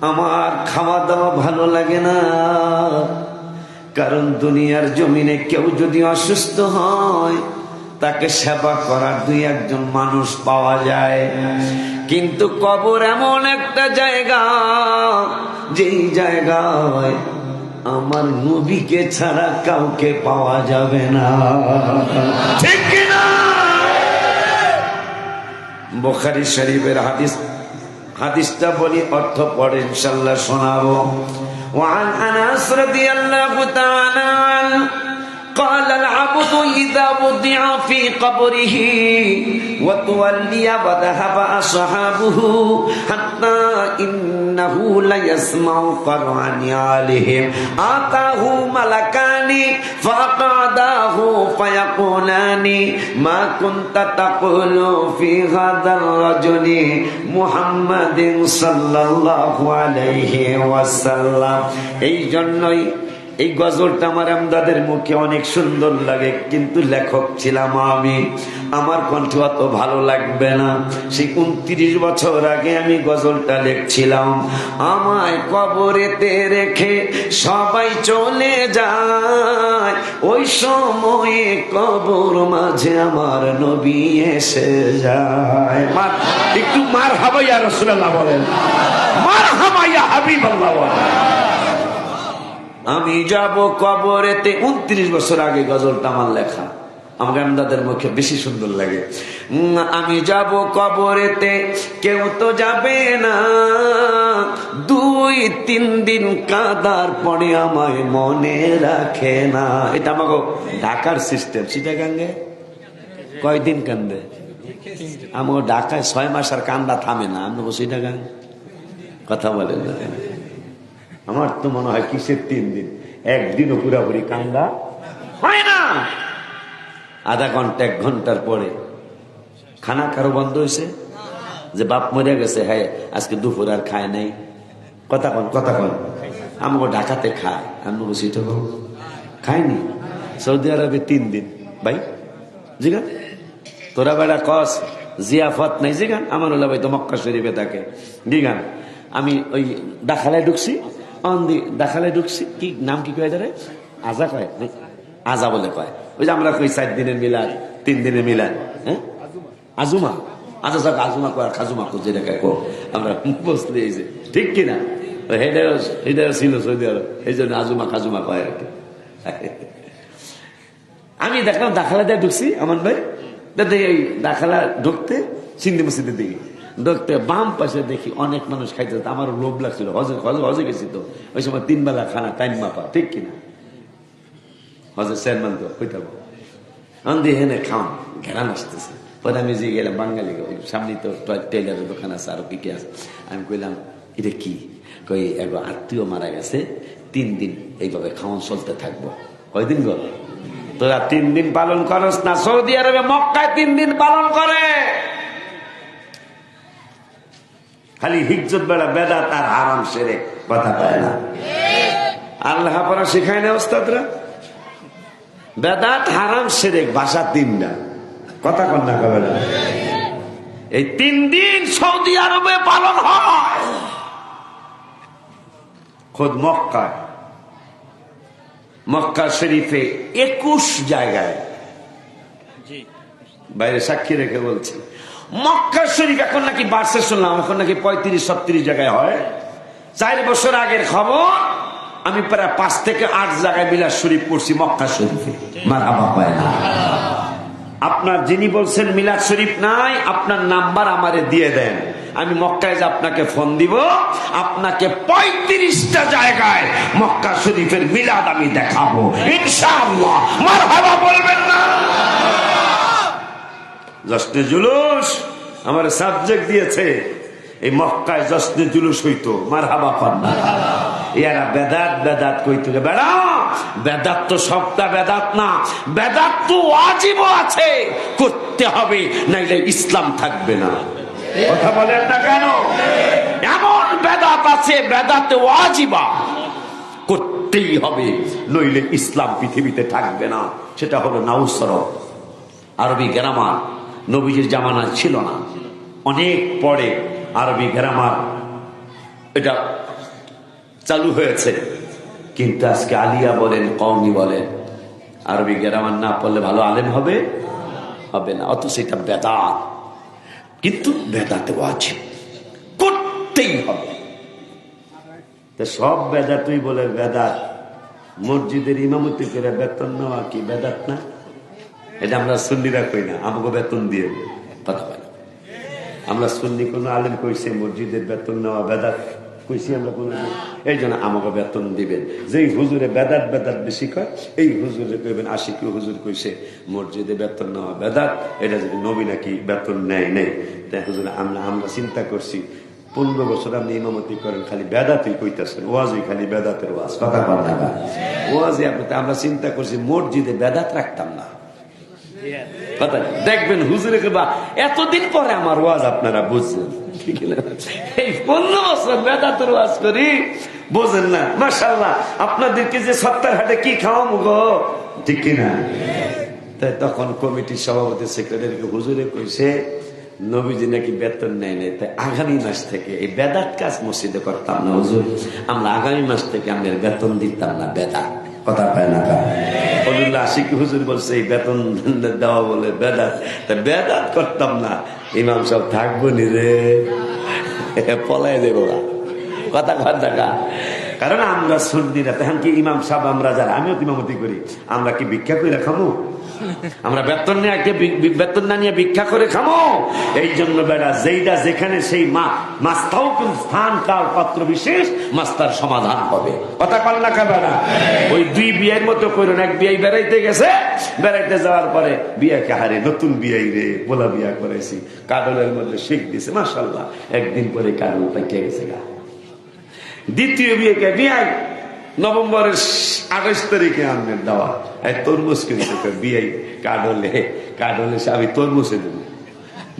আমার খাওয়া দাওয়া ভালো লাগে না। কারণ দুনিয়ার জমিনে কেউ যদি অসুস্থ হয় তাকে সেবা করার দুই একজন মানুষ পাওয়া যায়, কিন্তু কবর এমন একটা জায়গা, যেই জায়গায় আমার নবীকে ছাড়া কাউকে পাওয়া যাবে না। ঠিক কিনা? বুখারী শরীফের হাদিসটা বলি, অর্থ পরে ইনশাআল্লাহ শোনাবো। وعن أنس رضي الله تعالى عنه قال العبد إذا وضع في قبره وتولي وذهب أصحابه حتى إنه ليسمع قرع نعالهم آتاه ملكان فأقعداه فيقولان ما كنت تقول في هذا الرجل محمد صلى الله عليه وسلم. এই জন্যই এই গজলটা আমার আমদাদের মুখে অনেক সুন্দর লাগে, কিন্তু লেখক ছিলাম আমি, আমার কণ্ঠ অত ভালো লাগবে না। সেই 29 বছর আগে আমি গজলটা লিখছিলাম। আমায় কবরেতে রেখে সবাই চলে যায়, ওই সময়ে কবর মাঝে আমার নবী এসে যায়। একটু মার হাবা ইয়া রাসূলুল্লাহ বলেন, মার হাবা ইয়া হাবিবাল্লাহ বলেন। আমি যাব কবরেতে, 29 বছর আগে গজলটা আমার লেখা, আমার আমদাদের মুখে বেশি সুন্দর লাগে। আমি যাব কবরেতে, কেউ তো যাবে না, 2-3 দিন কাঁদার পরে আমায় মনে রাখে না। এটা আমাকে ঢাকার সিস্টেম। চিটাগাঙ্গে কয়দিন কান্দে? আমাকে ঢাকায় 6 মাস আর কান্দা থামে না। আমি চিটাগাং কথা বলেন না, আমার তো মনে হয় কিসের 3 দিন, একদিনও পুরাপুরি কান্দা হয় না। আধা ঘন্টা 1 ঘন্টার পরে খানা কারো বন্ধ হয়েছে, যে বাপ মরে গেছে, হ্যাঁ আজকে দুপুর আর খায় নাই, কথা কন কথা কন। আমাকে ঢাকাতে খায়, আমি বলছি তো খায়নি। সৌদি আরবে 3 দিন ভাই জিগান, তোরা বেড়া কস জিয়াফত নাই জিগান। আমার হলো ভাই তো মক্কা শরীফে থাকে জিগান। আমি ওই দাখালায় ঢুকছি, দাখালায় ঢুকছি, কি নাম কি কয় ধরে, আজা কয়, আজা বলে কয়। ওই যে আমরা কই 4 দিনের মিলাদ, 3 দিনের মিলাদ, হ্যাঁ আজুমা, আজা যাক আজুমা কয়, খাজুমা কো যেটা কো আমরা বসলে, ঠিক কিনা? হেডার ছিল সৌদি আরব, এই জন্য আজুমা খাজুমা কয় আর কি। আমি দেখলাম দাখালা দিয়ে ঢুকছি, আমার ভাই এই দাখালা ঢুকতে সিন্ধি মসজিদের দিকে ঢুকতে বাম পাশে দেখি অনেক মানুষ খাইতে, আমার লোভ লাগছিল, হজে গেছি তো ওই সময় 3 বেলা খানা টাইম মাপা, ঠিক কিনা? হজের চেয়ারম্যান তো কইতাম আন্দি হেনে খাওয়া ঘেরান আসতেছে। পরে আমি যে গেলাম বাঙালি, সামনে তো টেইলারের দোকান আছে, আরো কি কি আছে। আমি কইলাম এটা কি? কই এগো আত্মীয় মারা গেছে, 3 দিন এইভাবে খাওয়ান চলতে থাকবো। কয়দিন গো? তোরা 3 দিন পালন করস না? সৌদি আরবে মক্কায় 3 দিন পালন করে। খালি হিজ্জত বেড়া বেদাত আর হারাম শিরক, কথা পায় না। আল্লাহ পরা শিখায় না ওস্তাদরা, বেদাত হারাম শিরক ভাষা 3টা, কথা কন না কবে না? এই 3 দিন সৌদি আরবে পালন হয়। খোদ মক্কা শরীফে 21 জায়গায়, বাইরে সাক্ষী রেখে বলছি, মক্কা শরীফ এখন নাকি বাড়ছে শুনলাম, এখন নাকি 35-36 জায়গায় হয়। 4 বছর আগের খবর, আমি প্রায় 5 থেকে 8 জায়গায় মিলাদ শরীফ পড়ছি মক্কা শরীফে। মারহাবা পায় না। আপনার যিনি বলছেন মিলাদ শরীফ নাই, আপনার নাম্বার আমারে দিয়ে দেন, আমি মক্কায় যে আপনাকে ফোন দিব, আপনাকে 35টা জায়গায় মক্কা শরীফের মিলাদ আমি দেখাবো ইনশাআল্লাহ। মারহাবা বলবেন না? জশ্নে জুলুস আমার সাবজেক্ট দিয়েছে, এই মক্কায় জশ্নে জুলুস হইতো। মারহাবা পান না? এরা বেদাত কইতো, বেড়া বেদাত তো সবটা বেদাত না, বেদাত তো ওয়াজিব আছে, করতে হবে, নাইলে ইসলাম থাকবে না। কথা বলেন না কেন? এমন বেদাত আছে, বেদাতে ওয়াজিবা, করতেই হবে, নইলে ইসলাম পৃথিবীতে থাকবে না। সেটা হলো নাউসরফ, আরবি গ্রামার। নবীজির জামানা ছিল না, অনেক পরে আরবি গ্রামার এটা চালু হয়েছে। কিন্তু আজকে আলিয়া বলেন, কওমি বলেন, আরবি গ্রামার না পড়লে ভালো আলেম হবে না, অথচ এটা বেদাত। কিন্তু বেদাতে ওয়াজিব, করতেই হবে। সব বেদাতই বলে বেদাত। মসজিদের ইমামতি করে বেতন নেওয়া কি বেদাত না? এটা আমরা সুন্নিরা কই না, আমাকে বেতন দিয়ে কথা বলে। আমরা সুন্নি কোন আলেম কইছে মসজিদের বেতন নেওয়া বেদাত? কইছি আমরা কোনদিন? এই জন্য আমাকে বেতন দিবেন। যেই হুজুরে বেদাত বেদাত বেশি কয় এই হুজুরে কইবেন আশিকি হুজুর কইছে মসজিদে বেতন নেওয়া বেদাত, এটা যদি নবী নাকি বেতন নেয় নেই। তাই হুজুর আমরা চিন্তা করছি 15 বছর আপনি ইমামতি করেন, খালি বেদাতই কইতেছেন, ওয়াজই খালি বেদাতের ওয়াজ, কথা কথা ওয়াজই আপনি। আমরা চিন্তা করছি মসজিদে বেদাত রাখতাম না, কথা দেখবেন হুজুরে বা এতদিন পরে আমার ওয়াজ আপনারা বুঝছেন। এই 15 বছর বেদাতের ওয়াজ করি, বোঝেন না। মাশাআল্লাহ, আপনাদেরকে যে সত্তরহাটে কি খাওয়াবো গো, ঠিক কিনা? তাই তখন কমিটির সভাপতি সেক্রেটারিকে হুজুরে কইছে নবীজি নাকি বেতন নেয় নাই, তাই আগামী মাস থেকে এই বেদাত কাজ মসজিদে করতাম না হুজুর, আমরা আগামী মাস থেকে আমাদের বেতন দিতাম না, বেদাত, কথা পায় না। আশিক হুজুর বলছে এই বেতন দেওয়া বলে বেদাত, তা বেদাত করতাম না। ইমাম সাহেব থাকবো নি রে, পলাই দেবো না, কথা কথা। কারণ আমরা সুন্নিরা, তখন কি ইমাম সাহেব আমরা যারা, আমিও ইমামতি করি, আমরা কি ভিক্ষা করে খামো? আমরা বেতন না নিয়ে ভিক্ষা করে খামো? এই জন্য বেড়া যেইটা যেখানে সেই মাস্তাও কিন্তু স্থান কাল পাত্র বিশেষ মাস্তার সমাধান হবে, কথা পাল্লা খাবে না। ওই দুই বিয়ের মতো করুন, এক বিয়ে বেড়াইতে গেছে, বেড়াইতে যাওয়ার পরে বিয়াকে হারে নতুন বিয়াই রে বলা বিয়া করেছি, কাডলের মধ্যে শিখ দিছে, মাশাআল্লাহ, একদিন পরে কাডল পাইকে গেছে গা। দ্বিতীয় বিয়েকে বিয়াই নভেম্বরের 28 তারিখে আনবেন দেওয়া, তরমুজ কিনতে বিয়াই কাডলে আমি তরমুজে দেবো,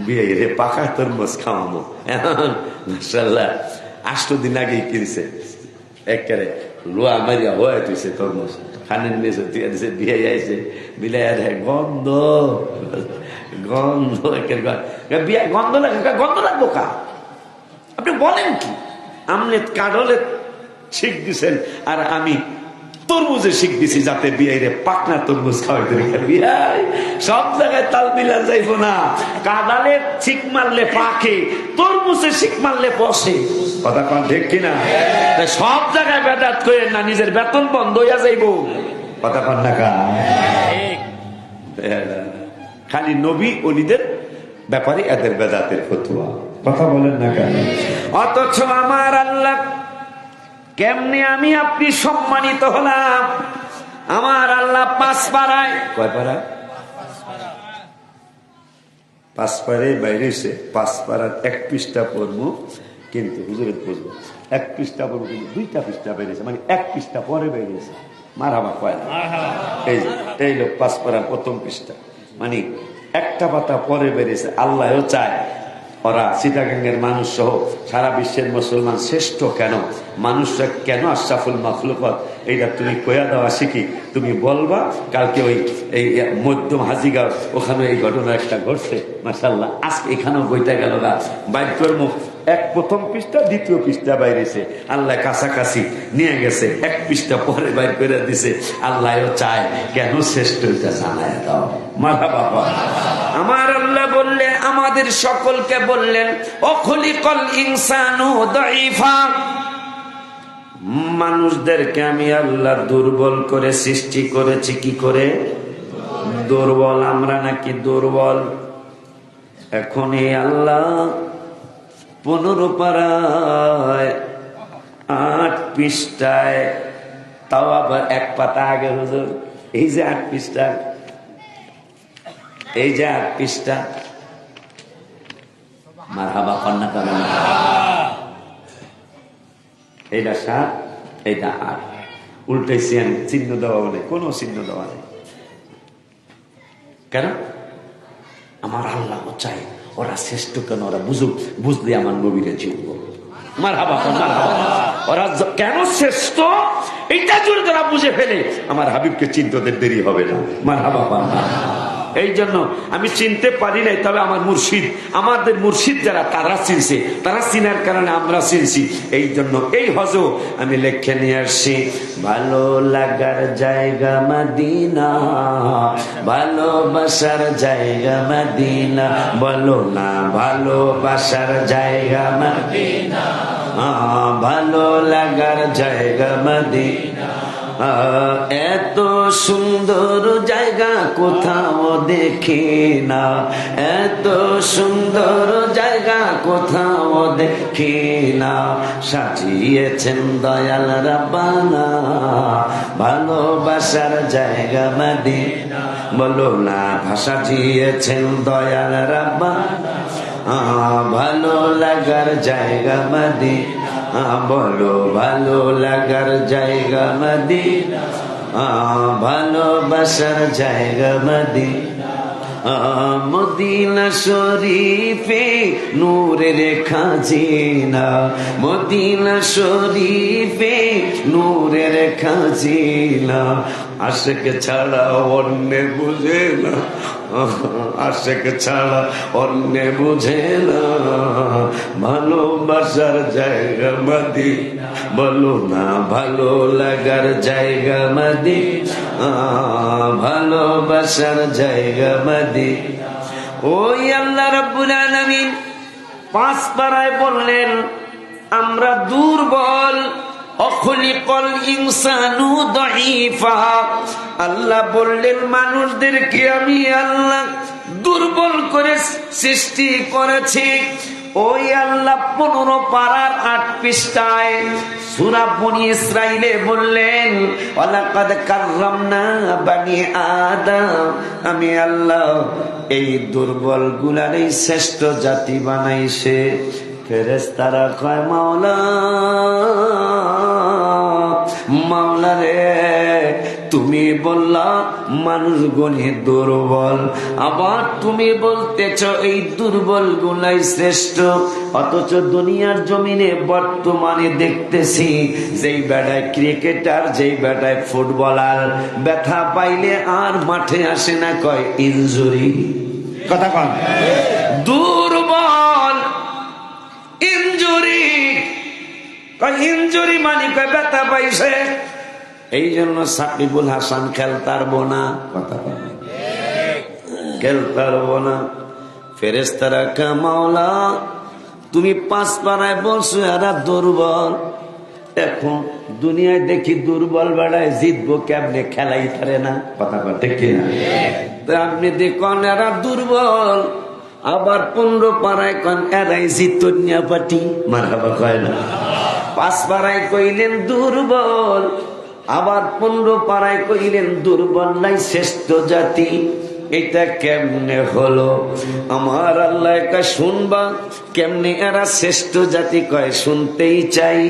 বিয়াই রে পাকা তরমুজ খাওয়াবো। এখন মাশাআল্লাহ 8 দিন আগেই কিনছে, একেবারে লোয়া মারিয়া হয়ে তুইছে তরমুজ, খানের মেঝে দিয়ে দিছে, বিয়ে আইছে, বিলাই গন্ধ গন্ধ বিয়ে গন্ধ লাগে, গন্ধ লাগবো কা? আপনি বলেন কি? আপনি কাডলে শিখ দিছেন আর আমি তরমুজে শিখ দিছি, যাতে বিয়াইরে পাকনা তরমুজ খাওয়াইতে। বিয়াই সব জায়গায় তাল মিলা যাইব না, কাদালে শিখ মারলে পাকে, তরমুজে শিখ মারলে বসে, কথা কন ঠিক কিনা? সব জায়গায় বেদাত করেন না, নিজের বেতন বন্ধ হইয়া যাইব, কথা কন না কা? খালি নবী ওলিদের ব্যাপারে এদের বেদাতের ফতুয়া, কথা বলেন না কেন? অথচ আমার আল্লাহ কেমনে আমি আপনি সম্মানিত হলাম? আমার আল্লাহ 5 পাড়ায়, কয় পাড়ায়? 5 পাড়ায় বাইরেছে, 5 পাড়ার 1 পৃষ্ঠা পড়বো, কিন্তু হুজুরের বুঝবো 1 পৃষ্ঠা পড়বো, কিন্তু 2টা পৃষ্ঠা বেরিয়েছে, মানে 1 পৃষ্ঠা পরে বেরিয়েছে। মারহাবা কয় না? এই লোক 5 পাড়ার প্রথম পৃষ্ঠা, মানে একটা পাতা পরে বেরিয়েছে। আল্লাহও চায় ওরা চিটাগাঙ্গের মানুষ সহ সারা বিশ্বের মুসলমান শ্রেষ্ঠ কেন, মানুষরা কেন আশরাফুল মাখলুকাত, এইটা তুমি কয়া দেওয়া শিখি, তুমি বলবা। কালকে ওই এই মধ্যম হাজিগাঁও ওখানে এই ঘটনা একটা ঘটছে, মাশাআল্লাহ। আজকে এখানেও বইটা গেল না, বাইর করবো প্রথম পৃষ্ঠা, দ্বিতীয় পৃষ্ঠা বাইরেছে, আল্লাহ কাছাকাছি নিয়ে গেছে, 1 পৃষ্ঠা পরে বাইর করে দিছে। আল্লাহও চায় কেন শ্রেষ্ঠ, এটা জানায় দাও, মারহাবা। আমার আল্লাহ বললেন, আমাদের সকলকে বললেন, অখলিকাল ইনসানু দাঈফা, মানুষদেরকে আমি আল্লাহ দুর্বল করে সৃষ্টি করেছি। কি করে? দুর্বল। আমরা নাকি দুর্বল? এখন এই আল্লাহ 15 পারায় 8 পৃষ্ঠায়, তাও আবার 1 পাতা আগে হুজুর, এই যে 8 পৃষ্ঠা, এই যে 8 পৃষ্ঠা, মারহাবা কন্যা কারণ, এইটা 7, এইটা 8, উল্টাইছি আমি, চিহ্ন দেওয়া বলে কোনো চিহ্ন দেওয়া নেই। কেন? আমার আল্লাহ চাই ওরা শ্রেষ্ঠ কেন, ওরা বুঝুক, বুঝলে আমার নবীরে চিনব। মারহাবা মারহাবা। ওরা কেন শ্রেষ্ঠ এইটা যদি তারা বুঝে ফেলে, আমার হাবিবকে চিনতে ওদের দেরি হবে না। মারহাবা মারহাবা। এই জন্য আমি চিনতে পারি নাই, তবে আমার মুর্শিদ, আমাদের মুর্শিদ যারা তারা চিনছে, তারা চিনার কারণে আমরা চিনছি। এই জন্য এই হজও আমি লেখে নিয়ে আসছি, ভালো লাগার জায়গা মদিনা, ভালোবাসার জায়গা মদিনা, বলো না ভালোবাসার জায়গা মদিনা, ভালো লাগার জায়গা মদিনা, এত সুন্দর জায়গা কোথাও দেখি না, এত সুন্দর জায়গা কোথাও দেখি না, সাজিয়েছেন দয়াল রাব্বানা ভালোবাসার জায়গা মদিনা। বলো না, সাজিয়েছেন দয়াল রাব্বানা ভালো লাগার জায়গা মদিনা। বলো ভালো লাগার জায়গা মদিনা, ভালোবাসার জায়গা মদিনা। মদিনা শরীফে নূরের খাজিনা, মদিনা শরীফে নূরের খাজিনা। আশেক ছাড়া অন্য বুঝে না, আশেক ছাড়া অন্য বুঝে না, ভালোবাসার জায়গা মদিনা। বলো না, ভালো লাগার জায়গা মদিনা, ভালোবাসার জায়গা মদিনা। ওই আল্লাহ রাব্বুল আলামিন 5 পারায় বললেন আমরা দুর্বল, অখলিকল ইনসানু দাঈফা। আল্লাহ বললেন মানুষদেরকে আমি আল্লাহ দুর্বল করে সৃষ্টি করেছি। ওই আল্লাহ 15 পারার 8 পৃষ্ঠায় সূরা বনী ইসরাঈলে বললেন ওয়ালাকাদ কাররামনা বানি আদম, আমি আল্লাহ এই দুর্বল গুলারই শ্রেষ্ঠ জাতি বানাইছে। ফেরেশতারা কয় মাওলা, মাওলা রে, তুমি বললা মানুষ গণে দুর্বল, আবার তুমি বলতেছ এই দুর্বল গুলাই শ্রেষ্ঠ। অথচ দুনিয়ার জমিনে বর্তমানে দেখতেছি যেই বেড়ায় ক্রিকেটার, যেই বেড়ায় ফুটবলার ব্যথা পাইলে আর মাঠে আসে না, কয় ইনজুরি। কথা কন, দুর্বল ইনজুরি, কয় ইনজুরি মানে কয় ব্যথা পাইছে। এই জন্য সাকিবুল হাসান খেলতে পারবো না, কথা বলে খেলতে পারবো না। ফেরেশতারা কা মাওলা তুমি 5 পারায় বলছো এরা দুর্বল, এখন দুনিয়ায় দেখি দুর্বল বেড়ায় জিতবো কেমনে, খেলাই পারে না, কথা বলতে কিনা। আপনি দেখুন এরা দুর্বল, আবার 15 পারায় কন এরাই জিতন্যা পাটি, মারহাবা কয় না। 5 পারায় কইলেন দুর্বল, আবার 15 পারায় কইলেন দুর্বল নাই শ্রেষ্ঠ জাতি। এটা কেমনে হলো? আমার আল্লাহ কয় শুনবা কেমনে এরা শ্রেষ্ঠ জাতি, কয় শুনতেই চাই।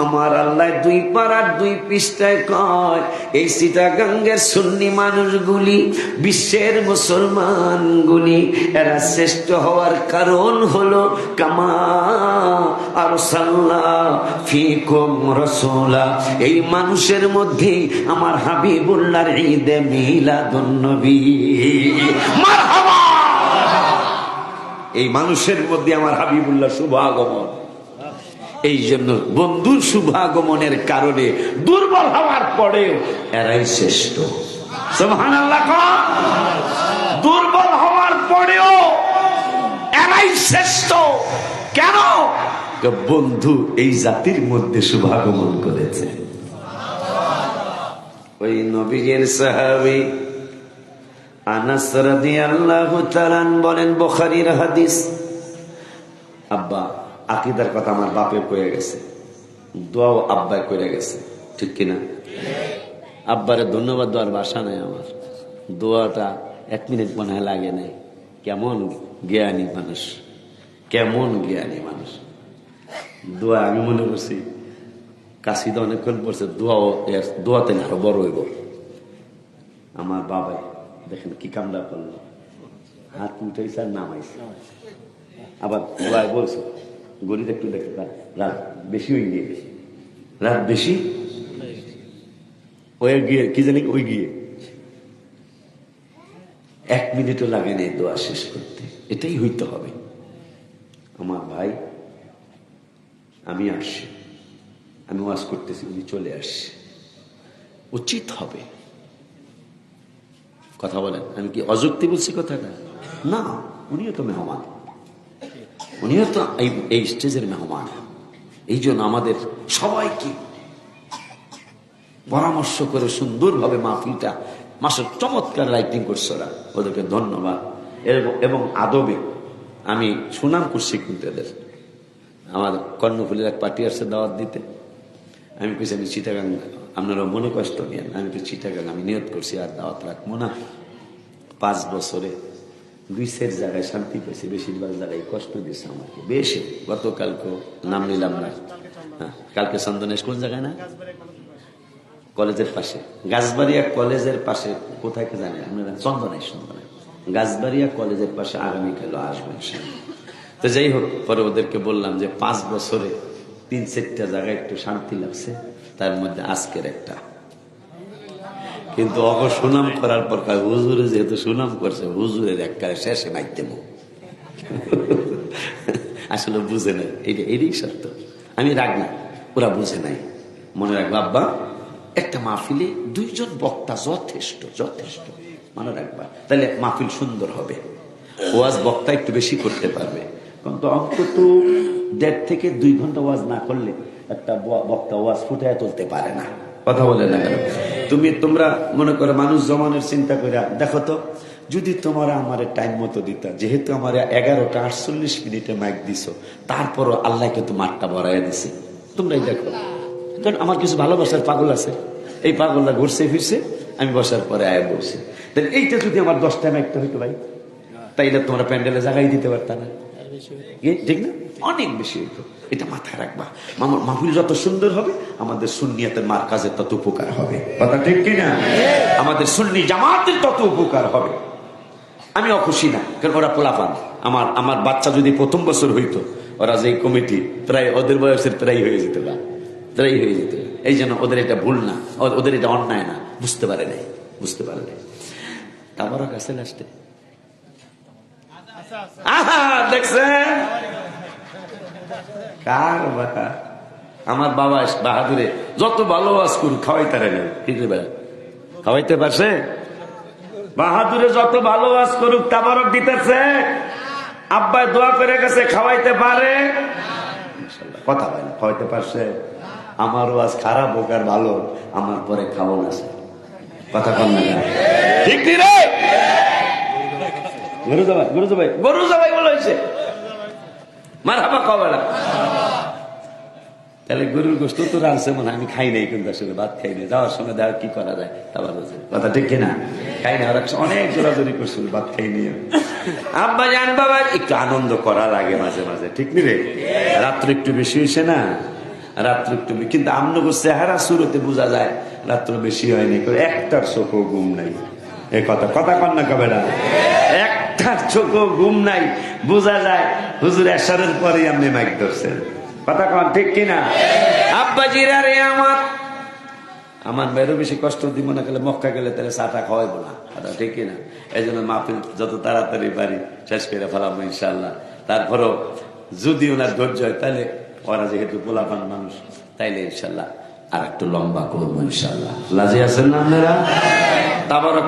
আমার আল্লাহ 2 পারার 2 পৃষ্ঠায় কয় এই চিটাগাঙ্গের সুন্নি মানুষগুলি, বিশ্বের মুসলমানগুলি, এরা শ্রেষ্ঠ হওয়ার কারণ হলো কামা আরসালনা ফিকুম রাসূলা, এই মানুষের মধ্যে আমার হাবিবুল্লাহর ঈদে মিলাদুন নবী, মারহাবা। এই মানুষের মধ্যে আমার হাবিবুল্লাহ শুভ আগমন। এই জন্য বন্ধুর শুভ আগমনের কারণে দুর্বল হওয়ার পরেও এরাই শ্রেষ্ঠ। সুবহানাল্লাহ। দুর্বল হওয়ার পরেও এরাই শ্রেষ্ঠ। কেন? বন্ধু এই জাতির মধ্যে শুভ আগমন করেছে। ওই নবীর সাহাবী আনাস রাদিয়াল্লাহু তাআলা বলেন, বুখারীর হাদিস, আব্বা আকীদার কথা আমার বাপে কয়ে গেছে, দোয়াও আব্বাই করে গেছে, ঠিক কিনা? আব্বারে ধন্যবাদ দেওয়ার ভাষা নাই আমার, দোয়াটা 1 মিনিট মনে হয় লাগে নাই। কেমন জ্ঞানী মানুষ, কেমন জ্ঞানী মানুষ। দোয়া আমি মনে করছি কাশিদা অনেকক্ষণ পড়ছে, দোয়াতে আরো বড় হইব। আমার বাবাই দেখেন কি কামড়া করলো, হাত উঠাইছে আর নামাইছে। আবার দোয়ায় বলছো গরিব একটু দেখে রাত বেশি হয়ে গিয়ে, রাত বেশি ওই গিয়ে কি জানি, ওই গিয়ে 1 মিনিটও লাগে না দোয়া শেষ করতে। এটাই হইতে হবে। আমার ভাই আমি আসছি, আমি ওয়াজ করতেছি, উনি চলে আসছে, উচিত হবে। কথা বলেন, আমি কি অযুক্তি বলছি কথাটা? না, উনিও তো মেহমান, উনিও তো এই স্টেজের মেহমান। এই জন্য আমাদের সবাইকে পরামর্শ করে সুন্দরভাবে মাহফিলটা মাসের চমৎকার লাইটিং করছে ওরা, ওদেরকে ধন্যবাদ। এবং আদবে আমি সুনাম করছি কিন্তু এদের। আমার কর্ণফুলির এক পার্টি আসছে দাওয়াত দিতে, আমি কিছু আমি চিটাগাং, আপনারা মনে কষ্ট নিয়েন, আমি তো চিটাগাং আমি নিয়ত করছি আর দাওয়াত রাখবো না। 5 বছরে 2 জায়গায় শান্তি পেয়েছি, বেশিরভাগ জায়গায় কষ্ট দিচ্ছে আমাকে বেশি। গতকালকে নাম নিলাম না, হ্যাঁ, কালকে চন্দনেশ কোন জায়গায় না, কলেজের পাশে, গাছবাড়িয়া কলেজের পাশে, কোথায় কে জানেন আপনারা, চন্দনেশ গাছবাড়িয়া কলেজের পাশে আগামীকাল আসবেন। তো যাই হোক, পরে ওদেরকে বললাম যে 5 বছরে 3-4টা জায়গায় একটু শান্তি লাগছে, তার মধ্যে আজকের একটা। কিন্তু অগ সুনাম করার পর হুজুরে যেহেতু সুনাম করছে, হুজুরের একটা শেষে মাইতে মুখ আসলে বুঝে নাই, এটাই সত্য। আমি রাগ না, ওরা বুঝে নাই। মনে রাখবো আব্বা, একটা মাহফিলে 2 জন বক্তা যথেষ্ট, যথেষ্ট মনে রাখবা, তাহলে মাহফিল সুন্দর হবে। ওয়াজ বক্তা একটু বেশি করতে পারবে, কিন্তু অন্তত 1.5 থেকে 2 ঘন্টা ওয়াজ না করলে একটা বক্তা ওয়াজ ফুটায় তুলতে পারে না। কথা বলে না কেন? তোমরা মনে করো মানুষ জমানের চিন্তা করে দেখো তো, যদি তোমরা আমার টাইম মতো দিতা, যেহেতু আমার 11টা 48 মিনিটে মাইক দিছো, তারপরও আল্লাহকে তো মাঠটা ভরাইয়া দিছে। তোমরাই দেখো, কারণ আমার কিছু ভালোবাসার পাগল আছে, এই পাগলরা ঘুরছে ফিরছে, আমি বসার পরে আয়া বলছি। তাহলে এইটা যদি আমার 10টা মাইকটা হইতো ভাই, তাইলে তোমরা প্যান্ডেলে জায়গায় দিতে পারতা না, ঠিক না? অনেক বেশি হইতো। এটা মাথায় রাখবা। মাহফিল যত সুন্দর হবে, আমাদের সুন্নিয়াতের মারকাজের তত উপকার হবে। কথা ঠিক কিনা? আমাদের সুন্নি জামাতের তত উপকার হবে। আমি অখুশি না, কারণ ওরা পোলাপান। আমার বাচ্চা যদি 1ম বছর হইতো, ওরা যে কমিটি প্রায় ওদের বয়সের প্রায় হয়ে যেত, প্রায় হয়ে যেত। এই জন্য ওদের এটা ভুল না, ওদের এটা অন্যায় না, বুঝতে পারে নাই, বুঝতে পারে নাই। তারপর কাছে লাস্টে দেখছেন কার বাবা, আমার বাবা বাহাদুরে যত ভালো ওয়াজ করুক খাওয়াইতে পারে না, খাওয়াইতে পারছে? বাহাদুরে যত ভালো ওয়াজ করুক তাবারক দিতেছে, আব্বাই দোয়া করে গেছে খাওয়াইতে পারে, কথা হয় না, খাওয়াইতে পারছে। আমার ওয়াজ খারাপ হোক আর ভালো, আমার পরে খাওয়ান আছে, কথা কন না, ঠিক নি রে? গরু জবাই বলা হয়েছে, মারহাবা খাওয়া না। তাহলে গরুর গোস্ত তো রাঁধছে মনে হয়, আমি খাই নাই, কিন্তু আসলে ভাত খাই নাই। যাওয়ার সময় দেখা কি করা যায়, তারপর কথা ঠিক কিনা? খাই না, ওরা অনেক জোরাজোরি করছিল, ভাত খাই নিয়ে। আব্বা জান বাবা, একটু আনন্দ করা লাগে মাঝে মাঝে, ঠিক নি রে? রাত্র একটু বেশি হয়েছে না, রাত্র একটু, কিন্তু আমনগো চেহারা শুরুতে বোঝা যায় রাত্র বেশি হয়নি, একটার চোখও ঘুম নাই। এই কথা কন না কবেরা, একটার চোখও ঘুম নাই, বোঝা যায় হুজুর এশারের পরে আপনি মাইক ধরছেন, কথা কন ঠিক কিনা? আব্বাজিরা রে, আমার মেয়েরও বেশি কষ্ট দিব না, গেলে মক্কা গেলে তাহলে চাটা খাওয়াইবো না, কথা ঠিক কিনা? এই জন্য মাহফিল যত তাড়াতাড়ি পারি শেষ করে ফেলাবো ইনশাল্লাহ। তারপরও যদি ওনার ধৈর্য হয়, তাহলে ওরা যেহেতু পোলাপান মানুষ, তাইলে ইনশাল্লাহ আর একটু লম্বা করবো ইনশাল্লাহ। রাজি আছেন না আপনারা? তাবারক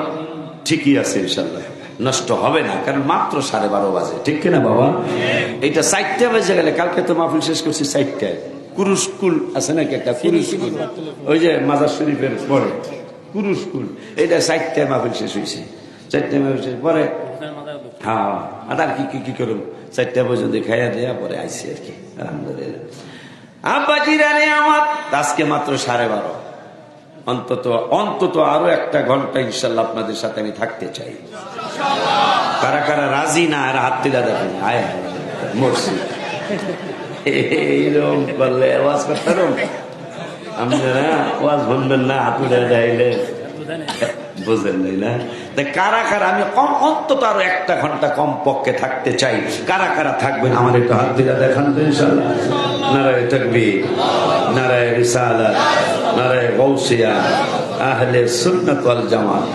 ঠিকই আছে ইনশাল্লাহ, নষ্ট হবে না, কারণ মাত্র 12:30 বাজে, ঠিক কিনা বাবা? এইটা 4টা বেজে গেলে, কালকে তো মাহফিল শেষ করছি 4টায়। কুরুস্কুল আছে নাকি একটা, কুরুস্কুল, ওই যে মাজার শরীফের পরে কুরুস্কুল, এটা 4টায় মাহফিল শেষ হয়েছে। 4টায় মাহফিল শেষ পরে, হ্যাঁ, আর কি করুন, 4টা পর্যন্ত খাইয়া দেয়া পরে আইসি আর কি, আলহামদুলিল্লাহ। আব্বাজিরা রে আমার, আজকে মাত্র 12:30, অন্তত আরো 1 ঘন্টা ইনশাল্লাহ আপনাদের সাথে আমি থাকতে চাই। কারা কারা রাজি না, আর হাত তুলে দেখেন, আয় মরছি এইরকম করলে ওয়াজ করতাম আপনারা, ওয়াজ শুনবেন না, হাত তুলে দেখাইলে বুঝেন নাই না? কারা কারা আমি অন্তত আরো 1 ঘন্টা কম পক্ষে থাকতে চাই, কারা কারা থাকবেন আমার একটু হাত দিলে দেখান তো ইনশাল্লাহ। নারায়ে তাকবীর, নারায়ে রিসালাত, নারায়ে গাউসিয়া, আহলে সুন্নাত ওয়াল জামাত।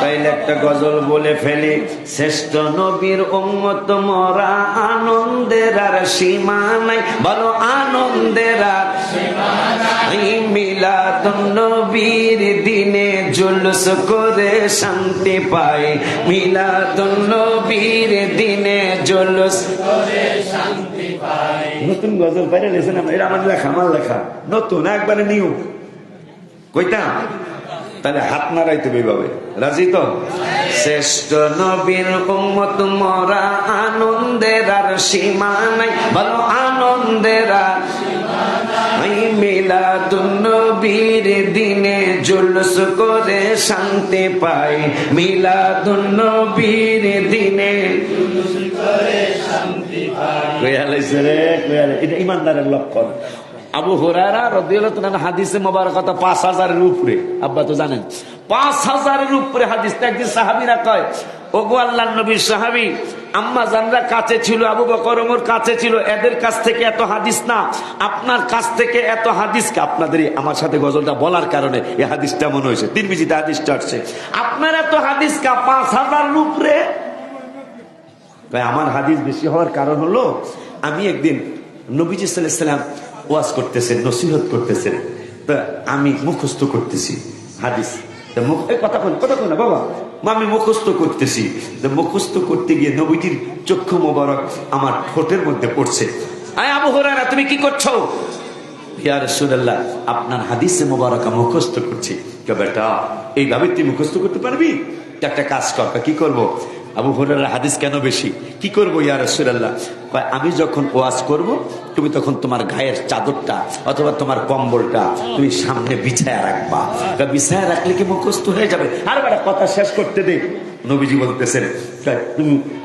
তাইলে একটা গজল বলে ফেলি, শ্রেষ্ঠ নবীর উম্মত মোরা, আনন্দের আর সীমা নাই, বলো আনন্দের আর সীমা নাই। মিলাদুন নবীর দিনে জুলুস করে শান্তি পাই, মিলাদুন নবীর দিনে জুলুস করে শান্তি পাই। নতুন গজল বাইরে লেখেন, এটা আমার লেখা, নতুন একবারে নিউ, কইতাম? তাহলে হাত নাড়াইতে এইভাবে, রাজি তো? শ্রেষ্ঠ নবীর উম্মত মোরা, আনন্দের আর সীমা নাই, ভালো আনন্দের আর মিলাদুন নবীর দিনে জুলুস করে শান্তি পাই, মিলাদুন নবীর দিনে জুলুস করে শান্তি পাই। এটা ইমানদারের লক্ষণ। আবু হুরায়রা রাদিয়াল্লাহু তাআলা হাদিসে মুবারাকাত 5000-এর উপরে, আব্বা তো জানেন 5000-এর উপরে হাদিস। একদিন সাহাবীরা কয়, ওগো আল্লাহর নবীর সাহাবী, আম্মা জানরা কাছে ছিল, আবু বকর ওমর কাছে ছিল, এদের কাছ থেকে এত হাদিস না, আপনার কাছ থেকে এত হাদিসকে আপনাদের আমার সাথে গজলটা বলার কারণে এই হাদিসটা মনে হয়েছে, তিরমিজিতে হাদিসটা আসছে, আপনার এত হাদিস কা 5000-এর উপরে। আমার হাদিস বেশি হওয়ার কারণ হলো আমি একদিন নবীজি সাল্লাল্লাহু আলাইহি ওয়াসাল্লাম ওয়াজ করতেছেন, নসিহত করতেছেন, তা আমি মুখস্থ করতেছি হাদিস। কথা কই না বাবা, আমি মুখস্থ করতেছি। মুখস্থ করতে গিয়ে নবীজির চক্ষু মোবারক আমার ঠোঁটের মধ্যে পড়ছে। আয় আবু হুরায়রা, তুমি কি করছো? ইয়া রাসূলুল্লাহ, আপনার হাদিসে মোবারক মুখস্থ করছি। বেটা, এইভাবে তুই মুখস্থ করতে পারবি? একটা কাজ কর। কি করব? আবু হুরায়রার হাদিস কেন বেশি, কি করবো ইয়া রাসূলুল্লাহ? আমি যখন ওয়াজ করব, তুমি তখন তোমার গায়ের চাদরটা অথবা তোমার কম্বলটা তুমি সামনে বিছায়া রাখবা। বিছায়া রাখলে কি মুখস্থ হয়ে যাবে? আর বেটা কথা শেষ করতে দে। নবীজি বলতেছেন,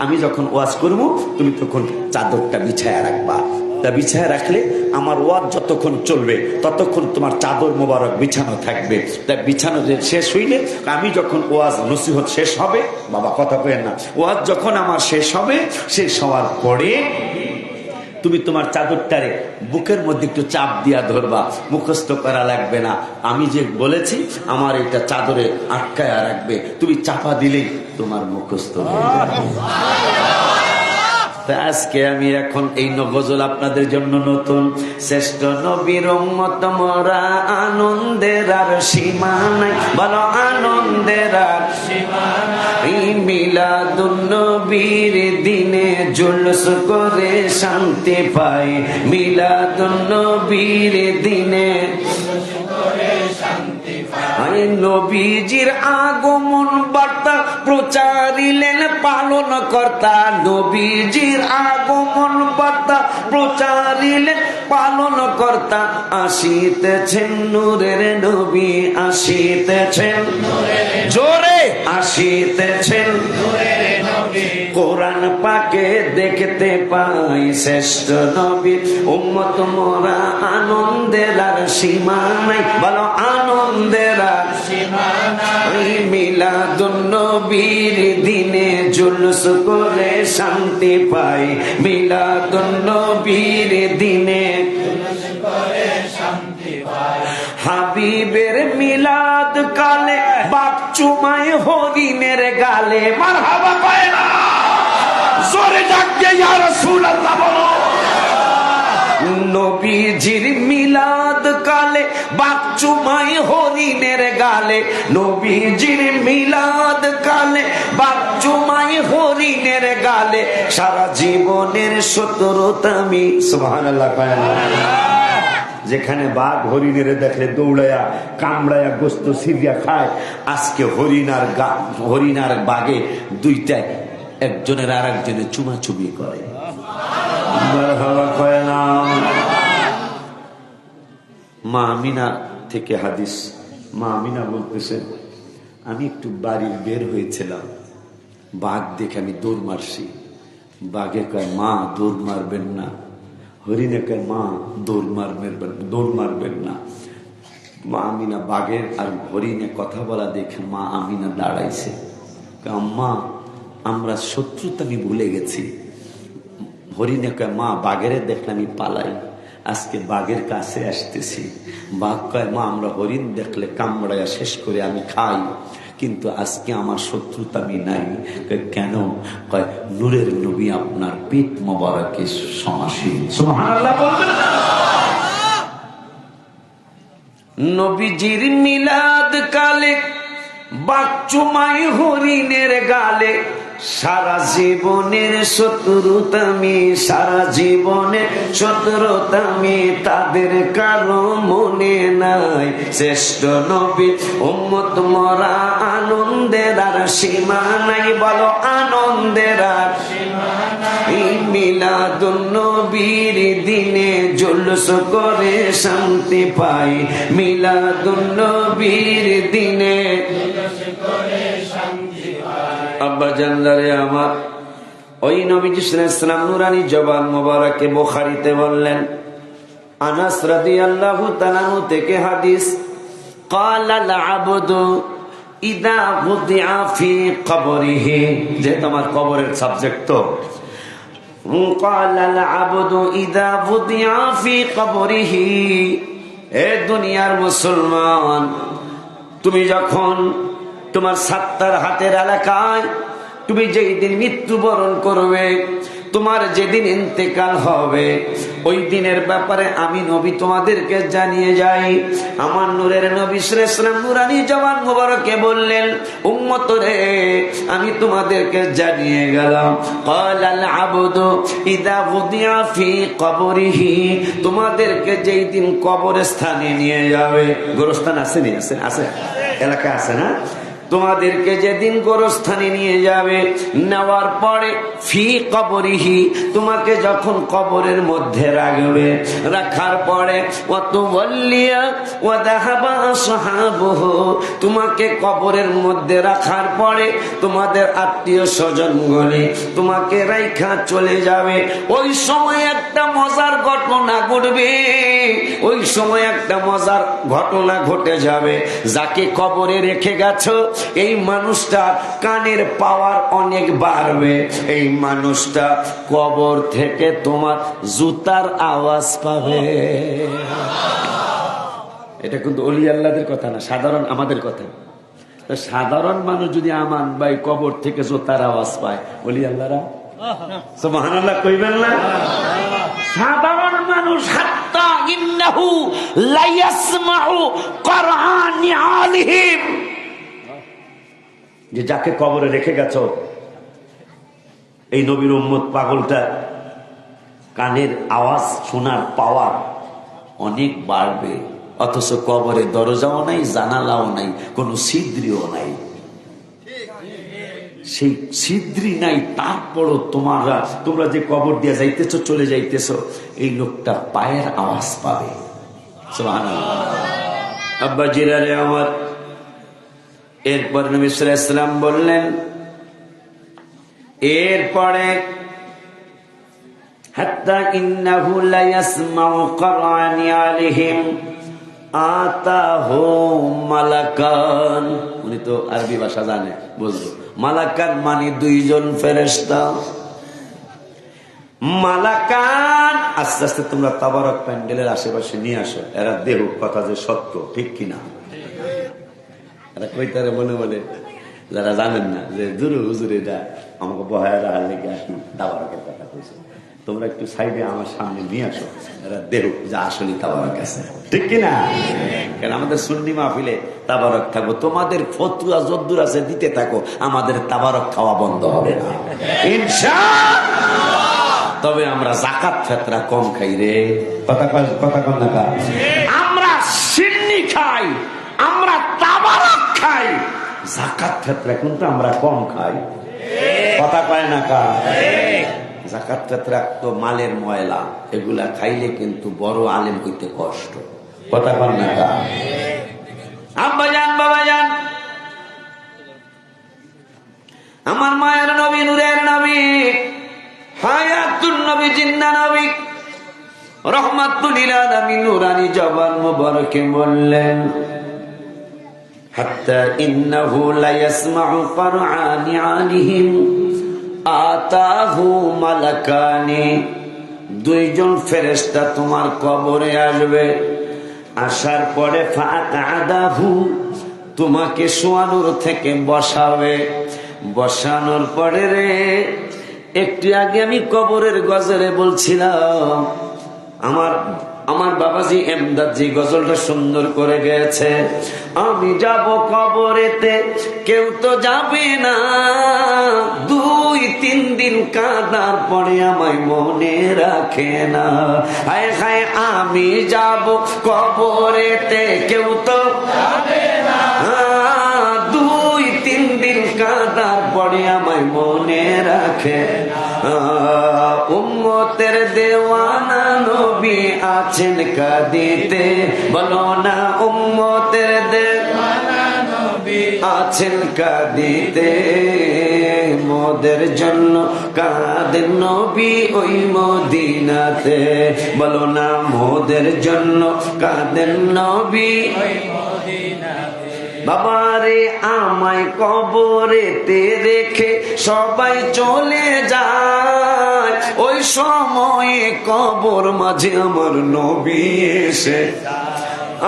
আমি যখন ওয়াজ করব তুমি তখন চাদরটা বিছায়া রাখবা। তা বিছায় রাখলে আমার ওয়াজ যতক্ষণ চলবে ততক্ষণ তোমার চাদর মোবারক বিছানো থাকবে। তা বিছানো শেষ হইলে আমি যখন ওয়াজ নসিহত শেষ হবে, বাবা কথা কইেন না, ওয়াজ যখন আমার শেষ হবে, শেষ হওয়ার পরে তুমি তোমার চাদরটারে বুকের মধ্যে একটু চাপ দিয়া ধরবা, মুখস্থ করা লাগবে না। আমি যে বলেছি আমার এটা চাদরে আটকায়া রাখবে, তুমি চাপা দিলেই তোমার মুখস্থ হয়ে যাবে। আজকে আমি এখন এই গজল আপনাদের জন্য নতুন। শ্রেষ্ঠ নবীর উম্মত মোরা, আনন্দের আর সীমা নাই, বলো আনন্দের আর সীমা নাই, মিলাদুন নবীর দিনে জুলুস করে শান্তি পাই, মিলাদুন নবীর দিনে জুলুস করে শান্তি পাই। নবীজির আগমন বার্তা প্রচারিলেন পালন কর্তা, নবীজির আগমন বার্তা প্রচারিলেন পালন কর্তা, আসিতেছেন নূরের নবী, আসিতেছেন জোরে, আসিতেছেন কোরআন পাকে দেখতে পাই, শ্রেষ্ঠ নবীর উম্মত মোরা, আনন্দের আর সীমা নাই, বলো আনন্দের আর সীমা নাই, মিলাদুন নবীর দিনে জুলুস করে শান্তি পাই, মিলাদুন নবীর দিনে জুলুস করে শান্তি পাই। হাবিবের মিলাদ কালে বাপ চুমায় হরিণের গালে, মারহাবা পায় না, জোরে ডাক দিয়ে ইয়া রাসূলুল্লাহ বলো। নবীজির মিলাদ কালে বাপ চুমায় হরিণের গালে, নবীজির মিলাদ কালে বাপ চুমায় হরিণের গালে, সারা জীবনের শত্রুতামি, সুবহানাল্লাহ পায় না। যেখানে বাঘ হরিণের দেখলে দৌড়ায়া কামড়ায়া গোস্ত সিরিয়া খায়, আজকে হরিণ আর বাঘে দুইটায় একজনের আর একজনের চুমাচুমি করে। মা আমিনা থেকে হাদিস, মা আমিনা বলতেছেন, আমি একটু বাড়ির বের হয়েছিলাম, বাঘ দেখে আমি দৌড় মারছি। বাঘে কয় মা দৌড় মারবেন না, হরিণে কয় মা দৌড় মারবেন না। মা আমিনা বাঘের আর হরিণে কথা বলা দেখে মা আমিনা দাঁড়াইছে, আম্মা আমরা শত্রুতা আমি ভুলে গেছি। হরিণে কয় মা বাঘের দেখলে আমি পালাই, আজকে বাঘের কাছে আসতেছি। বাঘ কয় মা আমরা হরিণ দেখলে কামড়ায়া শেষ করে আমি খাই, কিন্তু আজকে আমার শত্রুতা আমি নাই। কেন? কয় নূরের নবী আপনার পেট মোবারকে সমাসীন। সুবহানাল্লাহ বলবেন না? নবীজির মিলাদ কালে বাক চুমাই হরিণের গালে, সারা জীবনের শত্রুতামি, সারা জীবনের শত্রুতামি তাদের কারো মনে নাই। শ্রেষ্ঠ নবী উম্মত মরা আনন্দের আর সীমা নাই। বলো আনন্দের আর সীমা নাই। মিলাদুন নবীর দিনে জুলুস করে শান্তি পাই। মিলাদুন নবীর দিনে জুলুস করে শান্তি পাই। আব্বা জানদারে আমার, ওই নবীজি সাল্লাল্লাহু আলাইহি ওয়াসাল্লাম নুরানি জবান মোবারকে বুখারীতে বললেন, আনাস রাদিয়াল্লাহু তাআলা থেকে হাদিস, ক্বালা আল আবদু ইদা বুদিআ ফি কবরিহি, যে তোমার কবরের সাবজেক্ট তো, ক্বালা আল আবদু ইদা বুদিআ ফি কবরিহি, এ দুনিয়ার মুসলমান, তুমি যখন তোমার ৭০ হাতের এলাকায় তুমি যেই দিন মৃত্যুবরণ করবে, তোমার যেদিন ইন্তেকাল হবে, ওই দিনের ব্যাপারে আমি নবী তোমাদেরকে জানিয়ে যাই। আমার নূরের নবী সাল্লাল্লাহু আলাইহি ওয়াসাল্লাম নুরানি জবান মোবারকে বললেন, উম্মত রে, আমি তোমাদেরকে জানিয়ে গেলাম, ক্বালাল আবদু ইদা বুদিআ ফি কবরিহি, তোমাদেরকে যেই দিন কবরস্থানে নিয়ে যাবে, গোরস্থান আছে নি? আছে এলাকা আছে না? তোমাদেরকে যেদিন গোরস্থানে নিয়ে যাবে, নেওয়ার পরে ফি কবরিহি, তোমাকে যখন কবরের মধ্যে রাখবে, রাখার পরে ওয়াতুওয়াল্লিয়া ওয়া যাহাবা আসহাবুহু, তোমাকে কবরের মধ্যে রাখার পরে তোমাদের আত্মীয় স্বজনগুলি তোমাকে রাইখা চলে যাবে। ওই সময় একটা মজার ঘটনা ঘটবে, ওই সময় একটা মজার ঘটনা ঘটে যাবে। যাকে কবরে রেখে গেছো, এই মানুষটা কানের পাওয়ার অনেক বাড়বে। এই মানুষটা কবর থেকে তোমার জুতার আওয়াজ পাবে। এটা কিন্তু ওলি আল্লাহদের কথা না, সাধারণ আমাদের কথা। সাধারণ মানুষ যদি আমান ভাই কবর থেকে জুতার আওয়াজ পায়, ওলি আল্লাহরা সুবহানাল্লাহ কইবেন না? সাধারণ মানুষ হাত্তা ইন্নাহু লা ইয়াসমাউ কুরআনি আলিহিম, যে যাকে কবরে রেখে গেছো, এই নবীর উম্মত পাগলটা কানের আওয়াজ শোনার পাওয়ার অনেক বাড়বে, অথচ কবরে দরজাও নাই, জানালাও নাই, কোনো ছিদ্রিও নাই। সেই ছিদ্রি নাই, তারপরও তোমরা যে কবর দিয়ে যাইতেছো, চলে যাইতেছো, এই লোকটা পায়ের আওয়াজ পাবে। সুবহানাল্লাহ। আব্বা জিরারে আমার, এরপর নবী সাল্লাল্লাহু আলাইহি ওয়াসাল্লাম বললেন, এরপরে হাত্তা ইন্নাহু লা ইয়াসমাউ কুরআনি আলাইহিম আতাহু মালাকান। উনি তো আরবি ভাষা জানে, বুঝলো। মালাকান মানে 2 জন ফেরেশতা। মালাকান, আস্তে আস্তে তোমরা তাবারক প্যান্ডেলের আশেপাশে নিয়ে আসো, এরা দেহ কথা যে সত্য, ঠিক কিনা? কইতারে মনে বলে, যারা জানেন না যে দুরু হুজুর এটা আমাকে বহায় রাখার লেগে তাবারকের কথা কইছে, তোমরা একটু সাইডে আমার সামনে নিয়ে আসো, এরা দেহ যে আসলে তাবারক আছে, ঠিক কিনা? কারণ আমাদের সুন্নি মাহফিলে তাবারক থাকবো, তোমাদের ফতুয়া যদ্দুর আছে দিতে থাকো, আমাদের তাবারক খাওয়া বন্ধ হবে না ইনশাআল্লাহ। তবে আমরা জাকাত ফিতরা কম খাই রে, কথা কম না। আমরা সিন্নি খাই, আমরা তাবারক খাই, যাকাত ফিতরা কিন্তু আমরা কম খাই, কথা কয় না কা? যাকাত ফিতরা তো মালের ময়লা, এগুলা খাইলে কিন্তু বড় আলেম হইতে কষ্ট, কথা কয় না কা? আব্বা জান, বাবা জান, আমার মায়ের নবী, নূরের নবী, হায়াতুন নবী, জিন্দা নবী, রহমাতুল লিল আলামিন নুরানি জবান মোবারকে বললেন, হাত্তা ইন্নাহু লা ইয়াসমাউ কুরআনি আলাইহিম আতাহু মালাকানি, 2 জন ফেরেশতা তোমার কবরে আসবে, আসার পরে ফাআদাহু, তোমাকে শোয়ানোর থেকে বসাবে, বসানোর পরে রে, একটু আগে আমি কবরের গজরে বলছিলাম, আমার বাবাজি এমদাদ যে গজলটা সুন্দর করে গেছে, আমি যাব কবরেতে কেউ তো যাবে না, 2-3 দিন কাঁদার পরে আমায় মনে রাখে না। হায় হায় আমি যাব কবরেতে কেউ তো যাবে না, 2-3 দিন কাঁদার পরে আমায় মনে রাখে। উম্মতের দেওয়ানা নবী আছেন কাঁদিতে, বলো না উম্মতের দেওয়ানা নবী আছেন কাঁদিতে, মোদের জন্য কাঁদেন নবী ওই মদিনাতে, বলো না মোদের জন্য কাঁদেন নবী ওই মদিনাতে। বাবারে আমায় কবরেতে রেখে সবাই চলে যায়, ওই সময়ে কবর মাঝে আমার নবী এসে,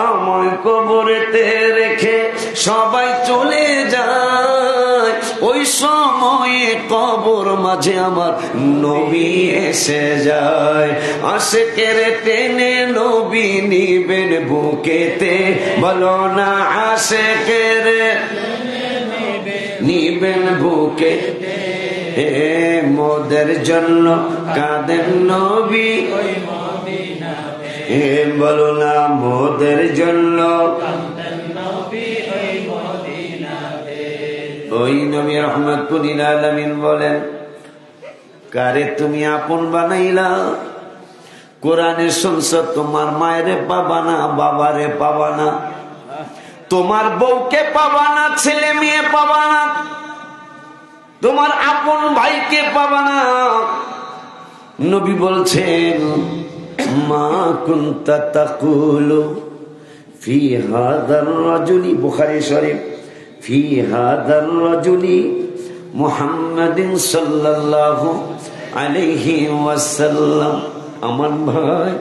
আমায় কবরেতে রেখে সবাই চলে যায়, ওই সময়ে কবর মাঝে আমার নবী এসে যায়। আশিকের টেনে নবী নিবেন বুকেতে, বলো না আশিকের নিবেন বুকে, হে মোদের জন্য কাঁদেন নবী ওই মদিনাতে, হে বলো না মোদের জন্য কাঁদেন নবী ওই মদিনাতে। ওই নবী রাহমাতুল লিল আলামিন বলেন, কারে তুমি আপন বানাইলা, কোরআনে শুনছ তোমার মায়েরে পাবা না, বাবারে পাবা না, তোমার বউকে পাবা না, ছেলে মেয়ে পাবা না, তোমার আপন ভাইকে পাবা না। নবী বলছেন, মা কুনতা তাকুলু ফি হাযার রাজুলি, বুখারী শরীফ, ফি হাযার রাজুলি মুহাম্মাদিন সাল্লাল্লাহু আলাইহি ওয়াসাল্লাম। আমার ভাই,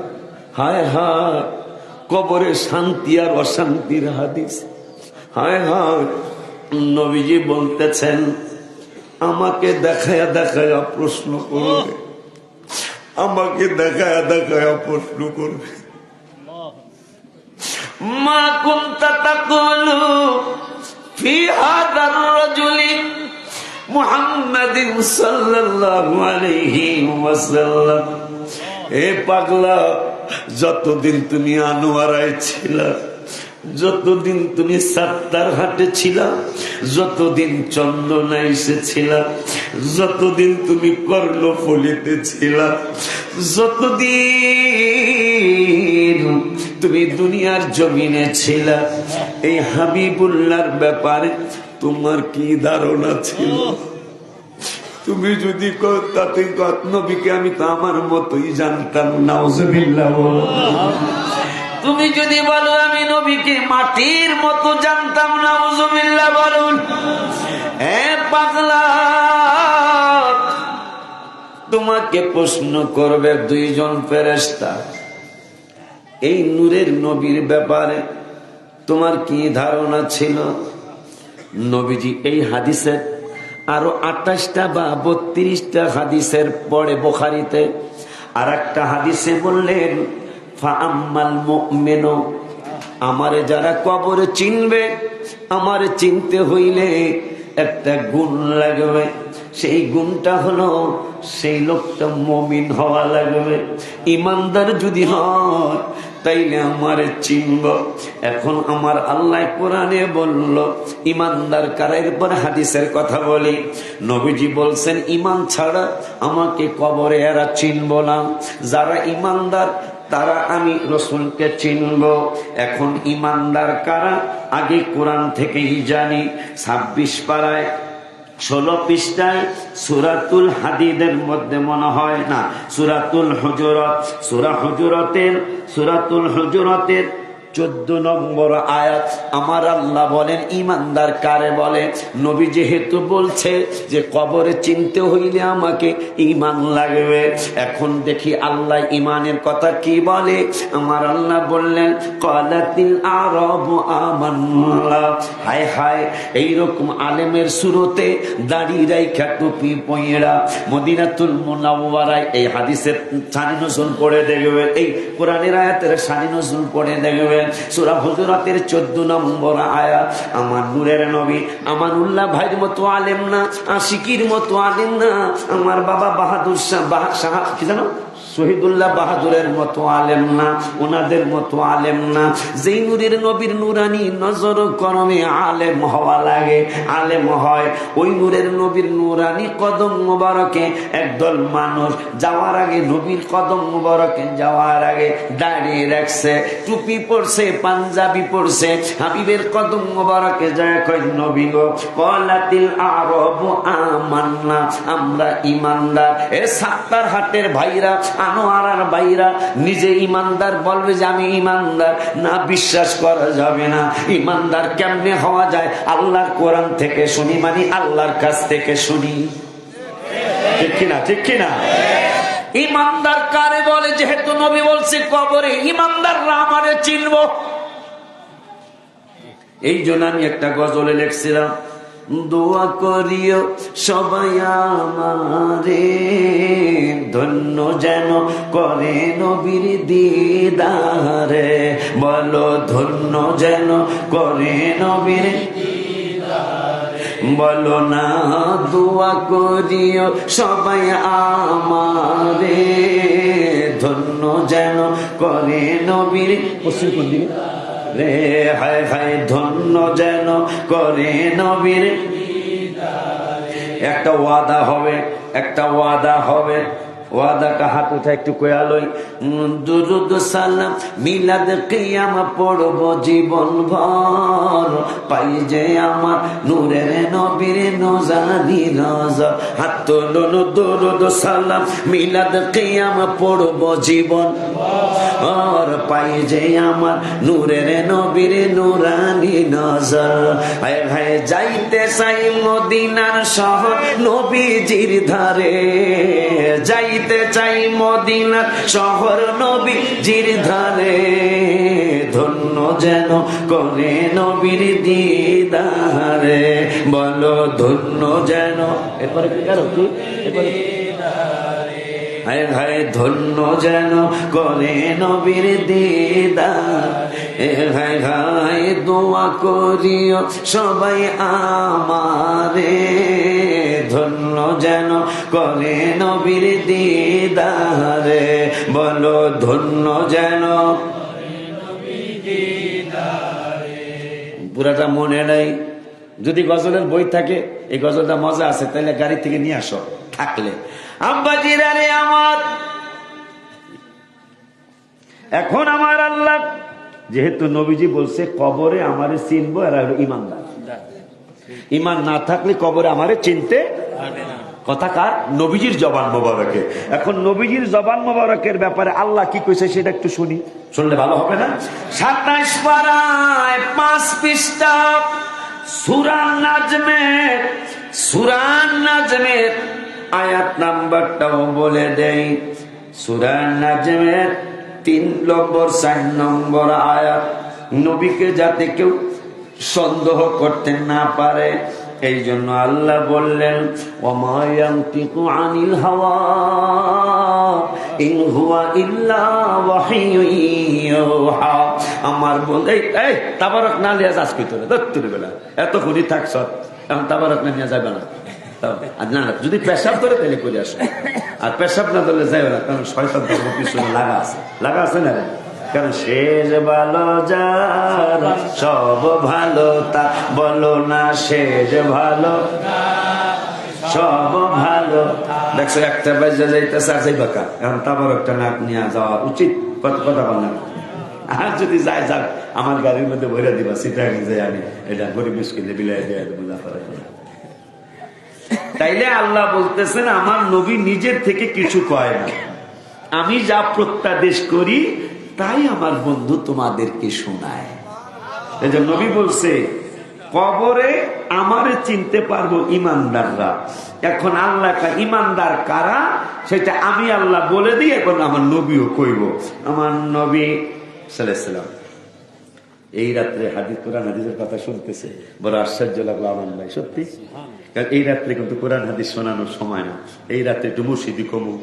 হায় হায় কবরে শান্তি আর অশান্তির হাদিস, হায় হায়। নবীজি বলতেছেন, আমাকে দেখায়া দেখায়া প্রশ্ন করবে, আমাকে দেখায়া দেখায়া প্রশ্ন করবে, মা কুনতা তাকুলু ফি হাযার রাজুলি মুহাম্মাদিন সাল্লাল্লাহু আলাইহি ওয়াসাল্লাম। এ পাগলা, যতদিন তুমি আনোয়ারায় ছিলা, যতদিন তুমি সাত্তার হাটে ছিলা, যতদিন চন্দনা এসেছিলা, যতদিন তুমি কর্ণফুলিতে ছিলা, যতদিন তুমি দুনিয়ার জমিনে ছিলা, এই হাবিবুল্লাহর ব্যাপারে তোমার কি ধারণা ছিল? তুমি যদি তাতে নবীকে আমি তো আমার মতোই জানতাম, নাউজুবিল্লাহ। তুমি যদি বলো আমি নবীকে মাটির মতো জানতাম, নাউজুবিল্লাহ বলুন। এ পাগলা, তোমাকে প্রশ্ন করবে 2 জন ফেরেশতা, এই নূরের নবীর ব্যাপারে তোমার কি ধারণা ছিল? নবীজি এই হাদিসের আরো 28টা বা 32টা হাদিসের পরে বুখারীতে আর একটা হাদিসে বললেন, ফাআম্মাল মুমিনু, আমারে যারা কবরে চিনবে, আমারে চিনতে হইলে একটা গুণ লাগবে, সেই গুণটা হলো সেই লোকটা মুমিন হওয়া লাগবে। ইমানদার যদি হয় তাইলে আমারে চিনব। এখন আমার আল্লাহ কোরআনে বলল ইমানদার কারা, এরপর হাদিসের কথা বলি। নবীজি বলছেন, ইমান ছাড়া আমাকে কবরে এরা চিনব না। যারা ইমানদার তারা আমি রসুলকে চিনব। এখন ইমানদার কারা আগে কোরআন থেকেই জানি। 26 পারায় 16 পৃষ্ঠায় সূরাতুল হাদিদের মধ্যে মনে হয় না, সূরাতুল হুজুরাত, সূরাতুল হুজুরাতের 14 নম্বর আয়াত আমার আল্লাহ বলেন ইমানদার কারে বলে। নবী যেহেতু বলছে যে কবরে চিনতে হইলে আমাকে ইমান লাগবে, এখন দেখি আল্লাহ ইমানের কথা কি বলে। আমার আল্লাহ বললেন ক্বালাতিল আরাবু আমান্না। হায় হায়, এইরকম আলেমের সুরতে দাড়ি রাইখা টুপি পয়রা মদিনাতুল মুনাওয়ারায় এই হাদিসের শানি নজুল পড়ে দেখবেন, এই কোরআনের আয়াতের শানি নজুল পড়ে দেখবেন সূরা হুজুরাতের 14 নম্বর আয়াত। আমার নূরের নবী আমানুল্লাহ ভাইয়ের মতো আলেম না, আশিকির মতো আলেম না, আমার বাবা বাহাদুর শাহ কি জানো শহীদুল্লাহ বাহাদুরের মতো আলেম না, ওনাদের মতো আলেম না। যেই নূরের নবীর নুরানি নজর করমে আলেম হওয়া লাগে, আলেম হয় ওই নূরের নবীর নুরানি কদম মোবারকে একদল মানুষ যাওয়ার আগে, নবীর কদম মোবারকে যাওয়ার আগে দাঁড়িয়ে রাখছে, টুপি পরছে, পাঞ্জাবি পরছে, হাবিবের কদম মোবারকে যায় কই নবী গো ক্বালাতিল আরাবু আমান্না, আমরা ইমানদার। এ সাত্তার হাটের ভাইরা, আনোয়ারার ভাইরা নিজে ইমানদার বলবে যে আমি ইমানদার না, বিশ্বাস করা যাবে না। ইমানদার কেমনে হওয়া যায়? আল্লাহর কোরআন থেকে শুনি, মানে আল্লাহর কাছ থেকে শুনি, ঠিক কিনা? ঠিক কিনা? ইমানদার কারে বলে? যেহেতু নবী বলছে কবরে ইমানদাররা আমারে চিনব। এই জন্য আমি একটা গজলে লিখছিলাম, দোয়া করিও সবাই আমারে ধন্য যেন করে নবীর দিদারে, বলো ধন্য যেন করে নবীর দিদারে, বলো না দোয়া করিও সবাই আমারে ধন্য যেন করে নবীর রে, হায় হায় ধন্য যেন করে নবীর। একটা ওয়াদা হবে, একটা ওয়াদা হবে, ওয়াদাটা হাত উঠা একটু কয়ালই। দুরুদ সালাম মিলাদ কিয়াম পড়ব জীবন ভর, পাই যে আমার নূরের নবীর নজারি নজর। হাত তুলুন, দুরুদ সালাম মিলাদ কিয়াম পড়ব জীবন ভর, পাই যে আমার নূরের নবীর নূরানি নজর। হায় হায় যাইতে চাই মদিনার শহর নবীজির ধারে, যাইতে চাই মদিনার শহর নবীজির ধারে, ধন্য যেন করে নবীর দিদারে, বলো ধন্য যেন। এরপরে কি কারো কি এরপরে হায় হায় ধন্য যেন করে নবীর দিদার, হায় হায় দোয়া করিও সবাই আমারে ধন্য যেন করে নবীর দিদারে, বলো ধন্য যেন। পুরাটা মনে নাই, যদি গজলের বই থাকে এই গজলটা মজা আছে তাহলে গাড়ি থেকে নিয়ে আসো থাকলে। আব্বাজিরা রে আমার, এখন আমার আল্লাহ যেহেতু নবীজি বলছে কবরে আমারে চিনবো, এরা হলো ইমানদার। ইমান না থাকলে কবরে আমারে চিনতে কথা কার? নবীজির জবান মোবারকে। এখন নবীজির জবান মোবারকের ব্যাপারে আল্লাহ কি কইছে সেটা একটু শুনি, শুনলে ভালো হবে না? 27 পারায় 5 পৃষ্ঠা সূরা নাজমের, সূরা নাজমের আয়াত নাম্বারটাও বলে দেই। সূরা নাজমের 3 নম্বর 4 নম্বর আয়াত। নবীকে যাতে কেউ সন্দেহ করতে না পারে এই জন্য আল্লাহ বললেন ওমা ইয়ানতিকু আনিল হাওয়া ইন হুয়া ইল্লা ওয়াহিয়ুন ইউহা। আমার বন্ধু এই তাবারক না লিয়া যাস কই তোরে দত্তর বেলা এত খুনি থাকছ, এখন তাবারক না নিয়ে যাবে না। না যদি পেশাব ধরে তাহলে করে আসো, আর পেশাব না ধরলে যাবে না, কারণ শয়তান তার পিছনে লাগা আছে, লাগা আছে না? কারণ শেষ ভালো যার সব ভালো তা, বলো না শেষ ভালো সব ভালো। দেখছো একটা বাজে যাইতেছে আর যাইবা কা, এখন তারপর একটা নাক নিয়ে যাওয়া উচিত, কথা বল না। আর যদি যাই যাক আমার গাড়ির মধ্যে ভরে দিবা, সিটা যাই আমি এটা গরিব মিসকিনে বিলাই দিয়ে দেবো। তাইলে আল্লাহ বলতেছেন আমার নবী নিজের থেকে কিছু কয় না, আমি যা প্রত্যাদেশ করি তাই আমার বন্ধু তোমাদেরকে শোনায়। এই যে নবী বলছে কবরে আমারে চিনতে পারবো ইমানদাররা। এখন আল্লাহ ইমানদার কারা সেটা আমি আল্লাহ বলে দিই, এখন আমার নবীও কইব। আমার নবী সাল্লাল্লাহু আলাইহি ওয়াসাল্লাম এই রাত্রে কোরআন হাদিসের কথা শুনতেছে, বড় আশ্চর্য লাগলো আমার ভাই, সত্যি। কারণ এই রাত্রে কিন্তু কোরআন হাদিস শোনানোর সময় না। এই রাত্রে একটু মুর্শিদি কমু,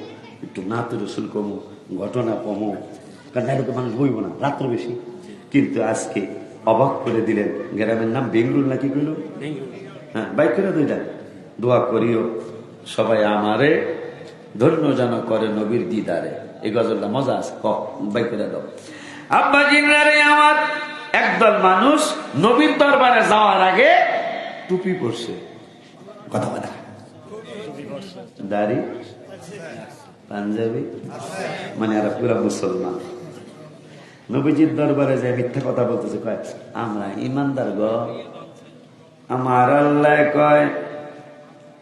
একটু নাত রসুল কমু, ঘটনা কমু, কারণ এরকম মানুষ বইব না, রাত্র বেশি। কিন্তু আজকে অবাক করে দিলেন। গ্রামের নাম বেঙ্গুল নাকি কইল? হ্যাঁ, বাইক করে দুইটা দোয়া করিও সবাই আমারে ধন্য যেন করে নবীর দিদারে। এই গজলটা মজা আছে, বাইক করে দাও। আব্বা জিন্নারে আমার একদল মানুষ নবীর দরবারে যাওয়ার আগে টুপি পরছে, কথা বলা, দাড়ি, পাঞ্জাবি, মানে এরা পুরা মুসলমান। নবীজির দরবারে যায় মিথ্যা কথা বলতেছে, কয় আমরা ইমানদার গো। আমার আল্লাহ কয়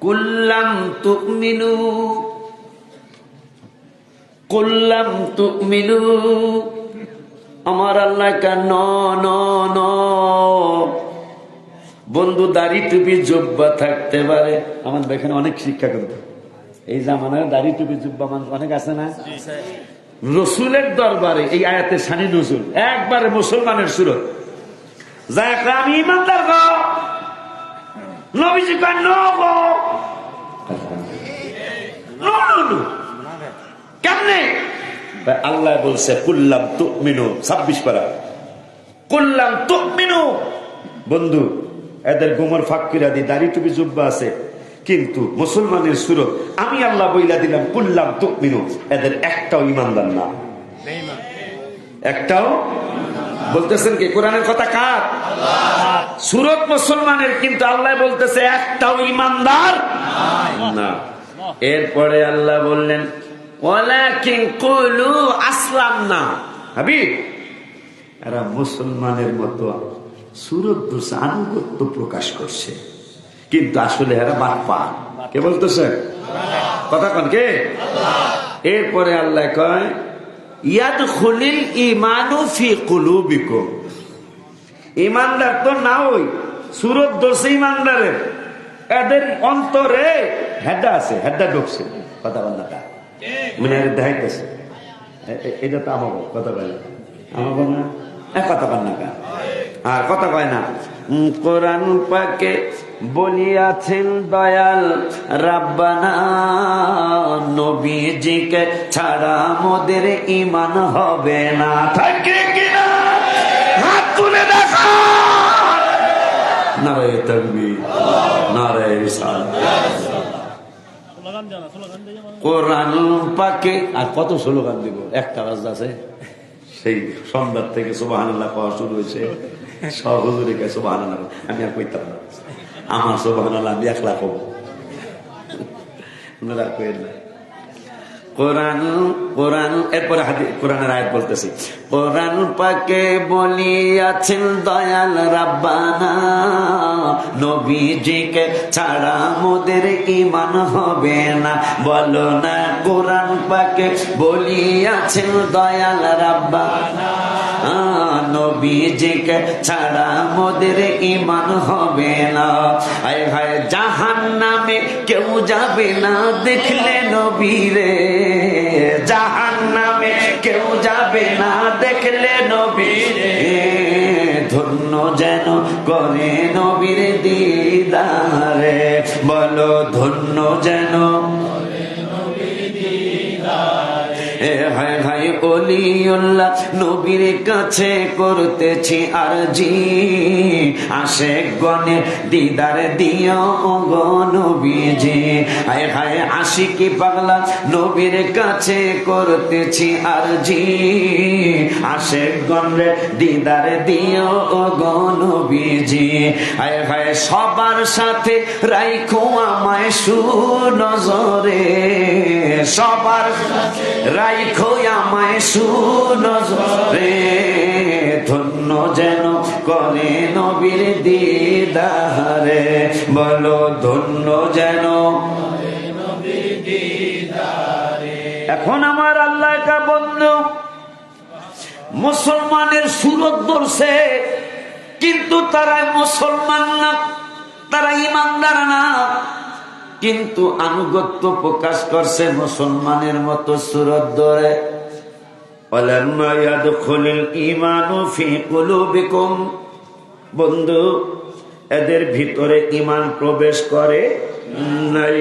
কুল্লাম তুমিনু, কুল্লাম তুমিনু। আমার আল্লাহ কেন ন বন্ধু, দাড়ি টুপি জুব্বা থাকতে পারে। আমাদের এখানে অনেক শিক্ষা করতে, এই জামানায় দাড়ি টুপি জুব্বা মানুষ অনেক আছে না। রসুলের দরবারে এই আয়াতের শানি নজুল একবারে মুসলমানের সুরত। যাক আমি ইমানদার গো, নবীজি কয় নো গো, কেমনে? আল্লাহ বলছে কুল্লাম তুমিনু, 26 পারা, কুল্লাম তুমিনু। বন্ধু এদের গোমর ফাঁকিরা দি দাড়ি টুপি জুব্বা আছে, কিন্তু মুসলমানের সুরত আমি আল্লাহ বইলা দিলাম কুল্লাম তুমিনু। এদের একটাও ইমানদার না, একটাও। বলতেছেন কি কোরআনের কথা কার? সুরত মুসলমানের, কিন্তু আল্লাহ বলতেছে একটাও ইমানদার না। এরপরে আল্লাহ বললেন ওয়ালাকিন কুলু আসলামনা। হাবিব, এরা মুসলমানের মতো সুরত দোষে আনুগত্য প্রকাশ করছে, কিন্তু আসলে এরা বাটপা। কে বলতেছে কথা কন কে? এরপরে আল্লাহ কয় ইয়াদখুলিল ঈমানু ফি কুলুবিকুম। ইমানদার তো না ওই সুরত দোষে ইমানদারের, এদের অন্তরে হেডা আছে, হেডা ঢুকছে। কথা বল না, মানে দেখাইতেছে এটা তো আমাকে কথা বলে, আমাকে না কথা বল না, আর কথা কয় না। কোরআন পাকে বলিয়াছেন দয়াল রাব্বানা, নবীজিকে ছাড়া মোদের ঈমান হবে না। থাকে কিনা হাত তুলে দেখা। নারায়ে তাকবীর, নারায়ে রিসালাত। কোরআন পাকে আর কত স্লোগান দিব, একটা আওয়াজ আছে সেই সন্ধ্যার থেকে সুবহানাল্লাহ পাওয়া শুরু হয়েছে। সব হুজুরে সুবহানাল্লাহ, আমি আর কইতাম না, আমার সুবহানাল্লাহ আমি একলা কব। কোরআন কোরআন এরপরে কোরআনের আয়াত বলতেছি। কোরআন পাকে বলিয়াছেন দয়াল রাব্বানা, নবীজিকে ছাড়া মোদের ঈমান হবে না। বলো না কোরআন পাকে বলিয়াছেন দয়াল রাব্বানা, নবীজিকে ছাড়া মোদের ঈমান হবে না। হায় হায় জাহান্নামে কেউ যাবে না দেখলে নবীরে, জাহান্নামে কেউ যাবে না দেখলে নবীরে। ধন্য যেন করে নবীর দিদারে, বলো ধন্য যেন। হায় হায় ওলিউল্লাহ নবীর কাছে করতেছি আরজি, আশেক গণে দিদার দিও গো নবীজি। হায় হায় আশিকি পাগলা নবীর কাছে করতেছি আরজি, আশেক গণে দিদার দিও গো নবীজি। হায় হায় সবার সাথে রাইখো আমায় সুনজরে, সবার রাইখো আমায় সুনজরে। ধন্য যেন করে নবীর দিদারে, বলো ধন্য যেন। এখন আমার আল্লাহ কা বন্ধু মুসলমানের সুরত ধরছে, কিন্তু তারা মুসলমান না, তারা ইমানদার না, কিন্তু আনুগত্য প্রকাশ করছে মুসলমানের মতো সুরত ধরে। ওয়ালাম্মা ইয়াদখুলুল ঈমানু ফী কুলুবিকুম, বন্ধু এদের ভিতরে ঈমান প্রবেশ করে নাই।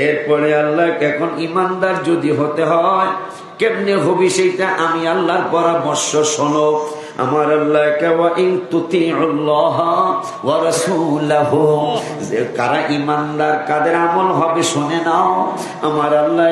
এরপরে আল্লাহ এখন ঈমানদার যদি হতে হয় কেমনে হবি সেইটা আমি আল্লাহর পরামর্শ শোনো। আমার আল্লাহ কারা ইমানদার কাদের আমল হবে শুনে নাও। আমার আল্লাহ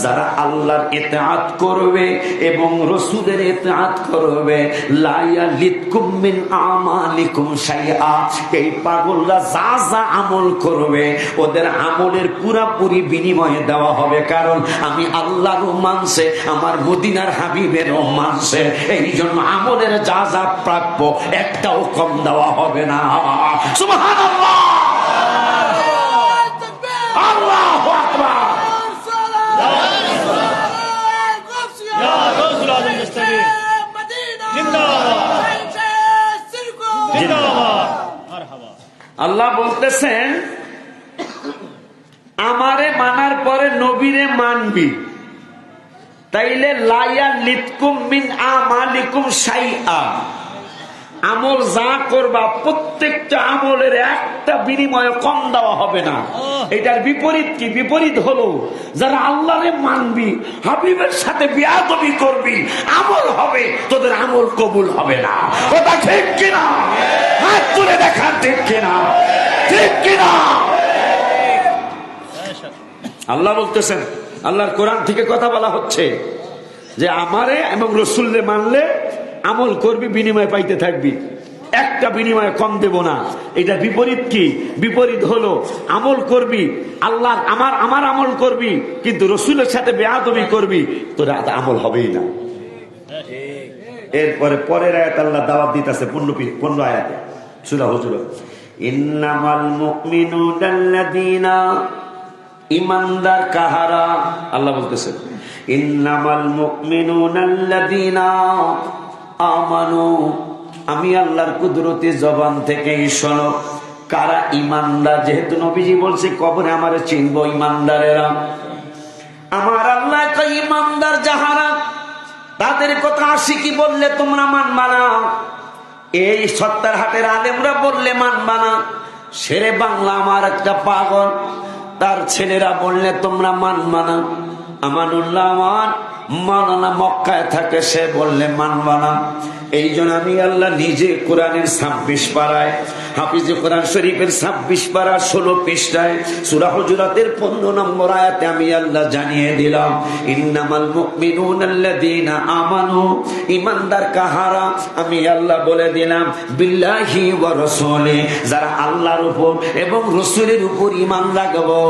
যারা আল্লাহর ইতাআত করবে এবং রাসূলের ইতাআত করবে, লা ইয়ালিতকুম মিন আমালিকুম শাইআ, এই পাগলরা যা যা আমল করবে ওদের আমলের পুরাপুরি বিনিময়ে দেওয়া হবে। কারণ আমি আল্লাহরও মানছে, আমার মদিনার হাবিবেরও মানছে, এই জন্য আমলের যা যা প্রাপ্য একটাও কম দেওয়া হবে না। সুবহানাল্লাহ, আল্লাহু আকবার। আল্লাহ বলতেছেন আমারে মানার পরে নবীরে মানবি, তাইলে লায়া লিতকুম মিন আমালিকুম শাইআ, আমল যা করবা প্রত্যেকটা আমলের একটা বিনিময়ে কম দেওয়া হবে না। এটার বিপরীত কি? বিপরীত হলো যারা আল্লাহরে মানবি, হাবিবের সাথে বিয়াদবি করবি, আমল হবে, তোদের আমল কবুল হবে না। কথা ঠিক কিনা? হাত তুলে দেখা, ঠিক কিনা? ঠিক কিনা? আল্লাহ বলতেছেন, আল্লাহর কোরআন থেকে কথা বলা হচ্ছে যে আমারে এবং রসুলরে মানলে আমল করবি, বিনিময় পাইতে থাকবি, একটা বিনিময় কম দেব না। এটা বিপরীত কি? বিপরীত হলো আমল করবি, আল্লাহ আমার আমল করবি, কিন্তু রসুলের সাথে বেয়াদবি করবি, তোর আমল হবেই না। এরপরে পরের আয়াত আল্লাহ দাওয়াত দিতেছে 15 আয়াতে সূরা হুজুরাত, ইন্নামাল মুমিনুনা আল্লাযীনা, ইমানদার কাহারা? আল্লাহ বলতেছেন ইন্নামাল মুমিনুনা আল্লাযীনা আমানু, আমি আল্লাহর কুদরতি জবান থেকেই শোনো কারা ইমানদার। যেহেতু নবীজি বলছে কবরে আমারে চিনবো ইমানদারেরা, আমার আল্লাহ ইমানদার যাহারা তাদের কথা আশিকি বললে তোমরা মানবা না, এই সত্তার হাটের আলেমরা বললে মানবা না, শেরে বাংলা আমার একটা পাগল তার ছেলেরা বললে তোমরা মানবা না, আমানুল্লাহ আমার মাওলানা মক্কায় থাকে, সে বললে মানবা না। এই জন্য আমি আল্লাহ নিজে কোরআনের 26 পারায়, হাফিজে কোরআন শরীফের 26 পারা 16 পৃষ্ঠায় সূরা হুজুরাতের 15 নম্বর আয়াতে আমি আল্লাহ জানিয়ে দিলাম ইন্নামাল মুমিনুনা আল্লাযীনা আমানু, ইমানদার কাহারা? আমি আল্লাহ বলে দিলাম বিল্লাহি ওয়া রাসূলি, যারা আল্লাহর উপর এবং রাসূলের উপর ঈমান রাখবো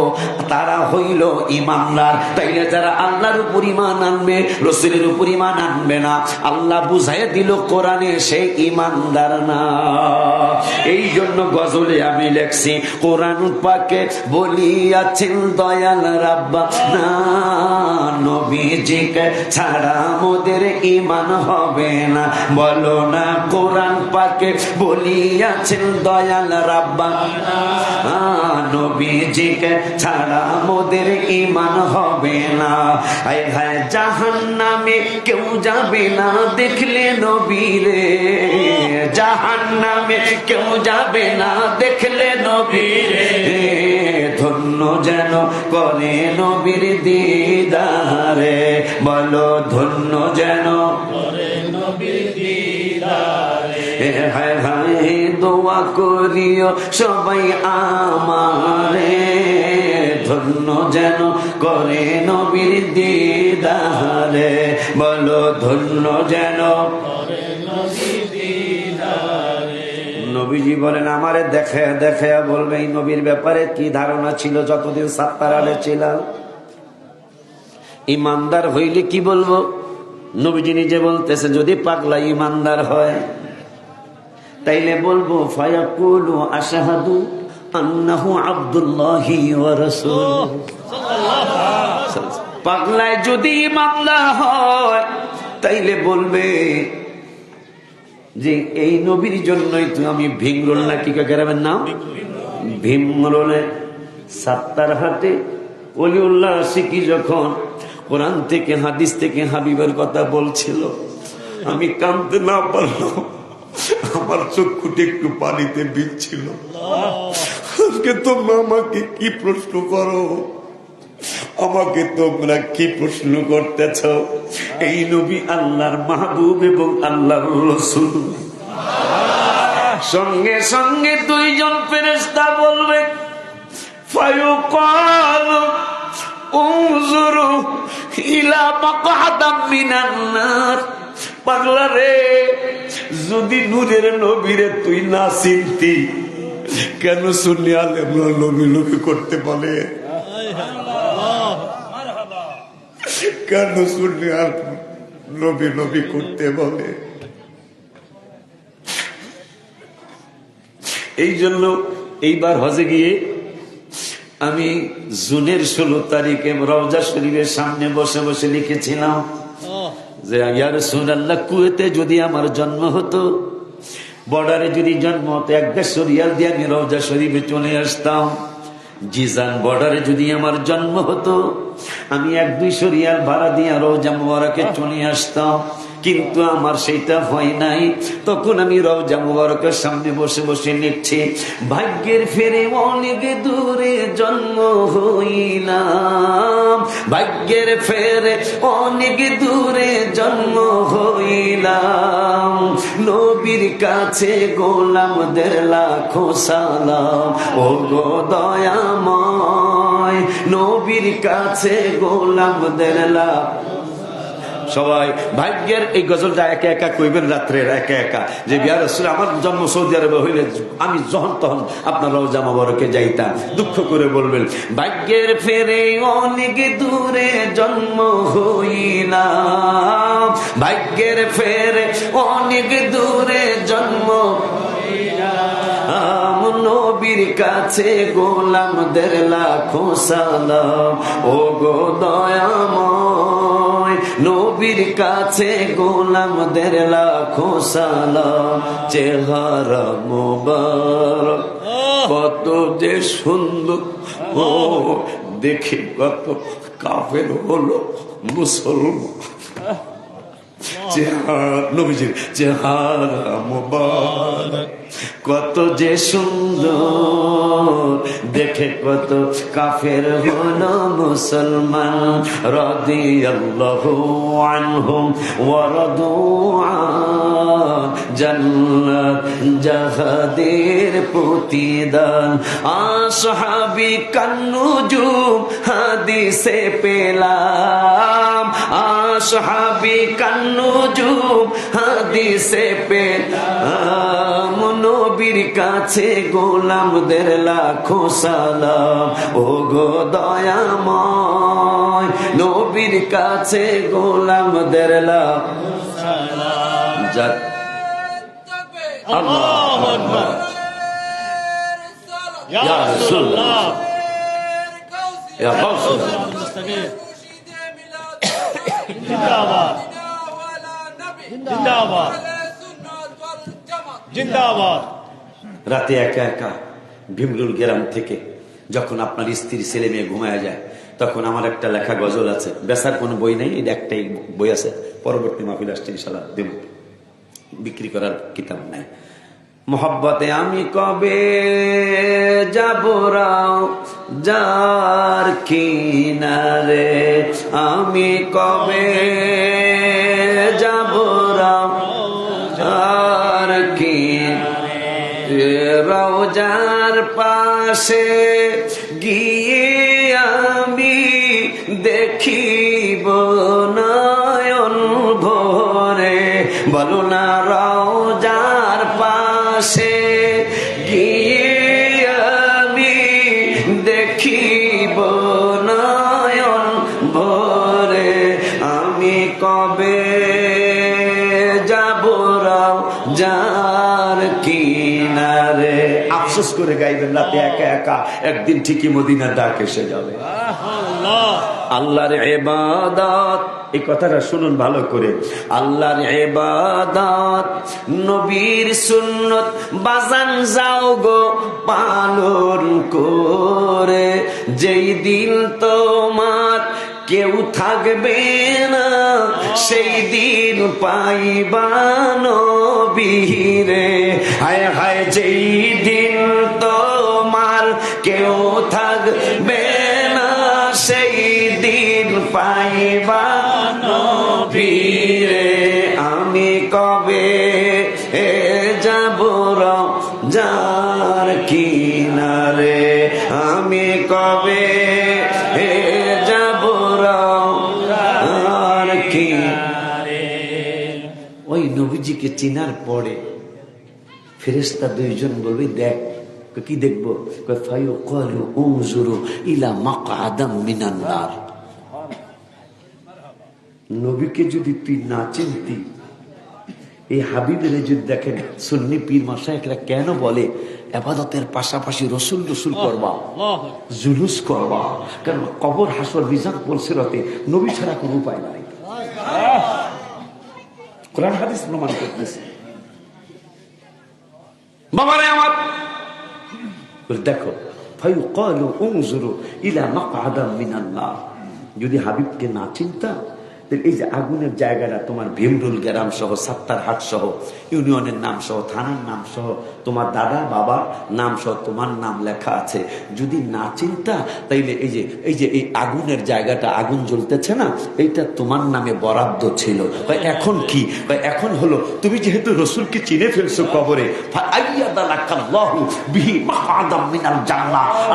তারা হইল ঈমানদার। তাইলে যারা আল্লাহর উপর ঈমান আনবে, রাসূলের উপর ঈমান আনবে না, আল্লাহ বুঝাইয়া দিল কোরআনে সে ঈমানদার না। এই জন্য গজলে আমি লেখছি কোরআন পাকে বলিয়াছেন দয়াল রাব্বানা, নবীজিকে ছাড়া মোদের ঈমান হবে না। বলো না কোরআন পাকে বলিয়াছেন দয়াল রাব্বানা, নবীজিকে ছাড়া মোদের ঈমান হবে না। হায় হায় জাহান্নামে কেউ যাবে না দেখলে নবীরে, জাহান্নামে কেউ যাবে না দেখলে নবীরে, ধন্য যেন করে নবীর দিদারে। বলো ধন্য যেন করে নবীর দিদারে। হায় হায় দোয়া করিও সবাই আমারে, ধন্য যেন করে নবীর দিদারে। বলো ধন্য যেন করে নবীর দিদারে। নবীজি বলেন আমারে দেখে দেখে বলবে এই নবীর ব্যাপারে কি ধারণা ছিল যতদিন সাত্তারালে ছিলাম। ইমানদার হইলে কি বলবো? নবীজি নিজে বলতেছে যদি পাগলা ইমানদার হয় তাইলে বলবো ফায়াকুলু আশহাদু আন্নাহু আব্দুল্লাহি ওয়া রাসূলুহু। পাগলায় যদি ইমানদার হয় তাইলে বলবে যে এই নবীর জন্যই তো আমি ভীমরোল না কি গ্রামের নাম ভীমরোলে সাত্তার হাটে ওলিউল্লাহ আশিকি যখন কোরআন থেকে হাদিস থেকে হাবিবের কথা বলছিল, আমি কাঁদতে না পারলাম, আমার চক্ষুটি একটু পানিতে ভিজছিল। আজকে তোমরা আমাকে কি প্রশ্ন করো, আমাকে তোমরা কি প্রশ্ন করতেছ? এই নবী আল্লাহর মাহবুব এবং আল্লাহর রাসূল। সঙ্গে সঙ্গে দুইজন ফেরেশতা বলবে, ফায়ুকালু উনজুরু ইলা মাকআদাম মিনান নার। পাগলা রে, যদি নূরের নবীরে তুই না চিনতি, কেন সুন্নি আলেমরা নবী নবী করতে বলে? কেন সুন্নি আলেম নবী নবী করতে বলে? এই জন্য এইবার হজে গিয়ে আমি জুনের 16 তারিখে রওজা শরীফের সামনে বসে বসে লিখেছিলাম যে ইয়া রাসূলুল্লাহ, কুয়েতে যদি আমার জন্ম হতো, বর্ডারে যদি জন্ম হতো, 150 রিয়াল দিয়ে আমি রওজা শরীফে চলে আসতাম। জিজান বর্ডারে যদি আমার জন্ম হতো, আমি 100-200 রিয়াল ভাড়া দিয়ে রওজা মুবারকে চলে আসতাম। কিন্তু আমার সেইটা হয় নাই। তখন আমি রওজা মুবারকের সামনে বসে বসে লিখছি, ভাগ্যের ফেরে অনেক দূরে জন্ম হইলাম, ভাগ্যের ফেরে অনেক দূরে জন্ম হইলাম, নবীর কাছে গোলামদের লাখো সালাম। ও গো দয়াময়, নবীর কাছে গোলামদের লাখ। সবাই ভাগ্যের এই গজলটা একা একা কইবেন রাত্রের একা একা, যে ইয়া রাসূল আমার জন্ম সৌদি আরবে হইলে আমি যখন তখন আপনার রওজা মুবারকে যাইতাম। দুঃখ করে বলবেন, ভাগ্যের ফেরে অনেক দূরে জন্ম হইলাম, ভাগ্যের ফেরে অনেক দূরে জন্ম হইলাম, নবীর কাছে গোলামদের লাখো সালাম। ও গো দয়াময়, নবীর কাছে গোলামদের লাখো সালাম। চেহারা মোবারক কত যে সুন্দর, ও দেখে কত কাফের হলো মুসলমান। নবীজির চেহারা মোবারক কত যে সুন্দর, দেখে কত কাফের হলো মুসলমান। রাদিয়াল্লাহু আনহুম ওয়া রাদু আন, জান্নাত জাহাদের প্রতিদান। আসহাবি কান্নুজুম হাদিসে পেলাম, আসহাবি কান্নুজুম হাদিসে পেলাম, নবীর কাছে গোলামদের লাখো সালাম। ও গো দয়াময়, নবীর কাছে গোলামদের লাখো সালাম। আল্লাহু আকবার। ইয়া রাসূলুল্লাহ, ইয়া রাসূলুল্লাহ, জিন্দাবাদ জিন্দাবাদ জিন্দাবাদ। রাতে একা একা ভীমরুল গ্রাম থেকে যখন আপনার স্ত্রী ছেলে মেয়ে ঘুমায় যায়, তখন আমার একটা লেখা গজল আছে, বেচার কোনো বই নেই, এটা একটাই বই আছে, পরবর্তী মাহফিল আসছে ইনশাআল্লাহ দেব, বিক্রি করার কিতাব নাই। মোহব্বতে আমি কবে যাব রাও যার কিনারে, আমি কবে যাব রাও যার কিনারে, রওজার পাশে গিয়ে আমি দেখিব নয়ন ভরে। বলো না, রওজার পাশে গিয়ে আমি দেখিব নয়ন ভরে, আমি কবে যাব রওজার কিনারে। আফসোস করে গাইবেন রাতে একা একা, একদিন ঠিকই মদিনার ডাক এসে যাবে। আল্লাহর ইবাদত, এই কথাটা শুনুন ভালো করে, আল্লাহর ইবাদত নবীর সুন্নত বাজান যাও গো পালন করে, যেই দিন তোমার কেউ থাকবে না সেই দিন পাইবা নবীরে। হায় হায় যেই দিন তোমার কেউ থাকবে না সেই দিন পাইবা নবীরে। আমি কবে যাব রওজার কিনারে, আমি কবে যাব রওজার কিনারে। ওই নবীজিকে চিনার পরে ফেরেশতা দুইজন বলবে দেখ, কি দেখবো? ফায়ুকালু উনজুরু ইলা মাকআদাম মিনান নার। নবীকে যদি তুই না চিনতি, এই হাবিবের যদি দেখেন, সুন্নি পীর মাশায়েখরা কেন বলে ইবাদতের পাশাপাশি রসুল রসুল করবা, জুলুস করবা, কারণ কবর হাসর মিজান পলসিরাতে নবী ছাড়া কোনো উপায় নাই। কোরআন হাদিস প্রমাণ করতেছে। বাবারে আমার দেখো, ফায়ুকালু উনজুরু ইলা মাকআদাম মিনান নার। যদি হাবিবকে না চিনতা, এই যে আগুনের জায়গাটা তোমার ভীমরুল গ্রাম সহ সাত্তারহাট সহ ইউনিয়নের নাম সহ থানার নাম সহ তোমার দাদা বাবা নাম সহ তোমার নাম লেখা আছে, যদি না চিন্তা তাইলে এই যে এই আগুনের জায়গাটা আগুন জ্বলতেছে না, এইটা তোমার নামে বরাদ্দ ছিল। এখন কি? এখন হলো তুমি যেহেতু রসুলকে চিনে ফেলছো কবরে,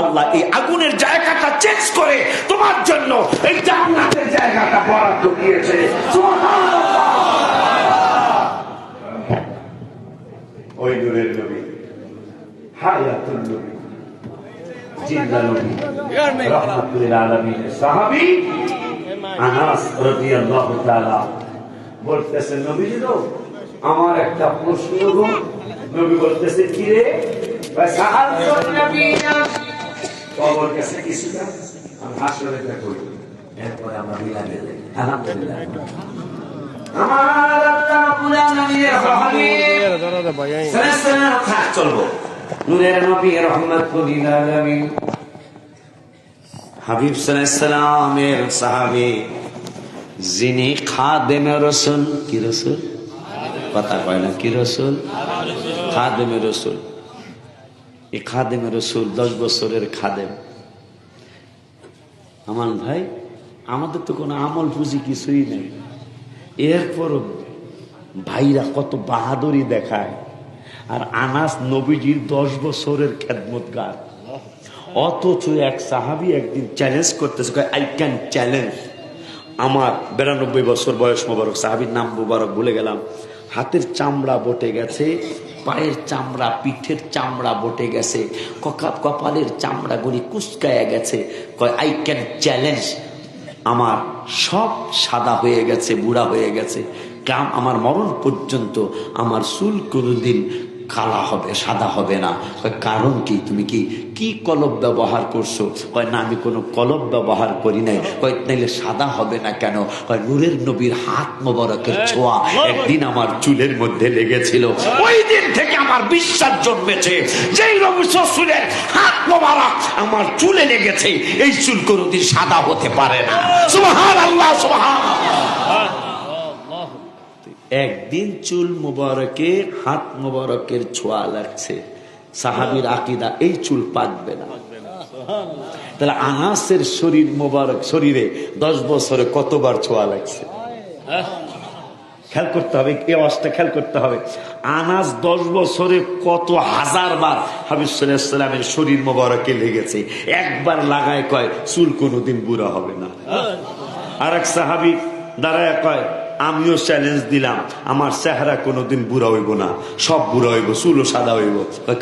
আল্লাহ এই আগুনের জায়গাটা চেঞ্জ করে তোমার জন্য এই জান্নাতের জায়গাটা বরাদ্দ দিয়েছে। ওই নূরের নবী, হায়াতুল নবী, জিন্দা নবী, রাহমাতুল আলামিন সাহাবী আনাস রাদিয়াল্লাহু তাআলা বলতেছেন, নবীজি গো আমার একটা প্রশ্ন গো। নবী বলতেছে কি রে? সাহাবীর নবী না কবর কাছে কিছুটা আমি হাসরে দেখো, এরপরে আমরা মিলাবে আলহামদুলিল্লাহ। আমার আল্লাহ পুরা নবীর হাবিব সাল্লাল্লাহু চলবো নূরের নবী রাহমাতুল আলামিন হাবিব সাল্লাল্লাহু আলাইহি সাহাবী, যিনি খাদেমে রাসূল। কি রাসূল? কথা কয় না, কি রাসূল? খাদেমে রাসূল। এই খাদেমে রাসূল 10 বছরের খাদেম। আমার ভাই, আমাদের তো কোনো আমল পুঁজি কিছুই নেই, এরপর ভাইরা কত বাহাদুরি দেখায়। আর আনাস নবীজির 10 বছরের খেদমতগার, অথচ এক সাহাবী একদিন চ্যালেঞ্জ করতেছে, আই ক্যান চ্যালেঞ্জ। আমার 92 বছর বয়স মোবারক, সাহাবীর নাম মোবারক ভুলে গেলাম, হাতের চামড়া বটে গেছে, পায়ের চামড়া, পিঠের চামড়া বটে গেছে, কপালের চামড়া গুলি কুচকায়া গেছে। কয় আই ক্যান চ্যালেঞ্জ, আমার সব সাদা হয়ে গেছে, বুড়া হয়ে গেছে, আমার মরণ পর্যন্ত আমার চুল কোনোদিন কালা হবে, সাদা হবে না। কারণ কি? তুমি কি কলব ব্যবহার করছো? কয় না, আমি কোনো কলব ব্যবহার করি নাই। কয় নাইলে সাদা হবে না কেন? কয় নূরের নবীর হাত মোবারকের ছোঁয়া একদিন আমার চুলের মধ্যে লেগেছিল, ওই দিন থেকে আমার বিশ্বাস জন্মেছে, যেই রসূলের হাত মোবারক আমার চুলে লেগেছে, এই চুল কোনোদিন সাদা হতে পারে না। সুবহানাল্লাহ, সুবহানাল্লাহ। একদিন চুল মুবারকে হাত মুবারকের ছোঁয়া লাগছে, সাহাবীর আকীদা এই চুল পাকবে না। তাহলে আনাসের শরীর মুবারক, শরীরে 10 বছরে কতবার ছোঁয়া লাগছে খেয়াল করতে হবে, এই অবস্থা খেয়াল করতে হবে। আনাস 10 বছরে কত হাজার বার হাবিব সাল্লাল্লাহু আলাইহি ওয়াসাল্লামের শরীর মুবারকে লেগেছে, একবার লাগায় কয় চুল কোনোদিন বুড়া হবে না। আর এক সাহাবী দাঁড়ায় কয়, আমিও চ্যালেঞ্জ দিলাম, আমার চেহারা কোনোদিন বুড়া হইব না, সব বুড়া হইব, চুলও সাদা হইব।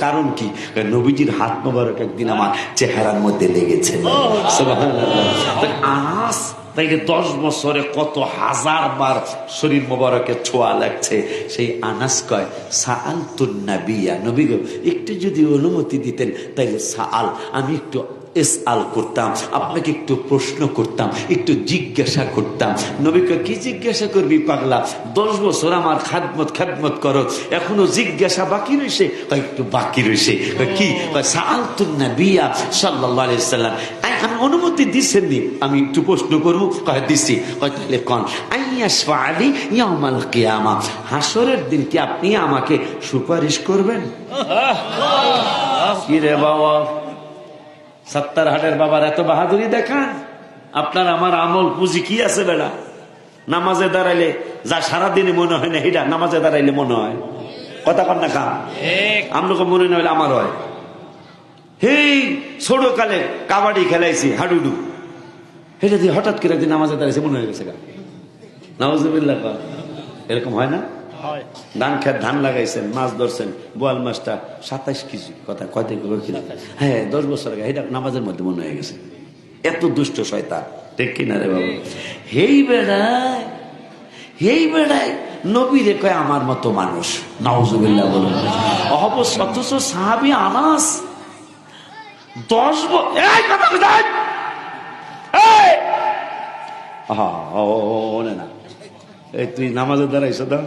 কারণ কি? নবীজির হাত মোবারক একদিন আমার চেহারার মধ্যে লেগেছে। সুবহানাল্লাহ। আনাস তাইলে 10 বছরে কত হাজার বার শরীর মোবারকে ছোঁয়া লাগছে। সেই আনাস কয় সাআলতুন নাবিয়া, নবী গো একটু যদি অনুমতি দিতেন তাইলে সাআল, আমি একটু ইসআল করতাম, আপনাকে একটু প্রশ্ন করতাম, একটু জিজ্ঞাসা করতাম। নবীকে কি জিজ্ঞাসা করবি পাগলা, 10 বছর আমার খাদমত করো, এখনো জিজ্ঞাসা বাকি রয়েছে? একটু বাকি রয়েছে। কি? সাআলতুন নাবিয়া সাল্লাল্লাহু আলাইহি সাল্লাম, আমি অনুমতি দিছেননি আমি একটু প্রশ্ন করবো? দিছি। তাহলে কোন? আইয়াশফাআলি ইয়াউমাল কিয়ামা, হাসরের দিন কি আপনি আমাকে সুপারিশ করবেন? কি রে বাবা, সত্তরহাটের বাবার এত বাহাদুরি দেখান? আপনার আমার আমল পুঁজি কি আছে বেড়া? নামাজে দাঁড়াইলে যা সারাদিনে মনে হয় না, এটা নামাজে দাঁড়াইলে মনে হয়। কথা কন না খা, আমরা মনে না হইলে আমার হয়। হেই ছোট কালে কাবাডি খেলাইছি হাডুডু, এটা দিয়ে হঠাৎ করে একদিন নামাজে দাঁড়াইছে মনে হয়ে গেছে গা। নাউজুবিল্লাহ। এরকম হয় না? ধান খেত ধান লাগাইছেন, মাছ ধরছেন, বোয়াল মাছটা 27 কেজি, কথা কয় থেকে কিনা, হ্যাঁ 10 বছর আগে, এটা নামাজের মধ্যে মনে হয়ে গেছে। এত দুষ্ট শয়তান, ঠিক কিনা রে বাবু? হেই বেড়ায় নবীরে কয় আমার মতো মানুষ। নাউজুবিল্লাহ বলুন। অথচ সাহাবী আনাস 10 না, এই তুই নামাজের দাঁড়াইছ দাম,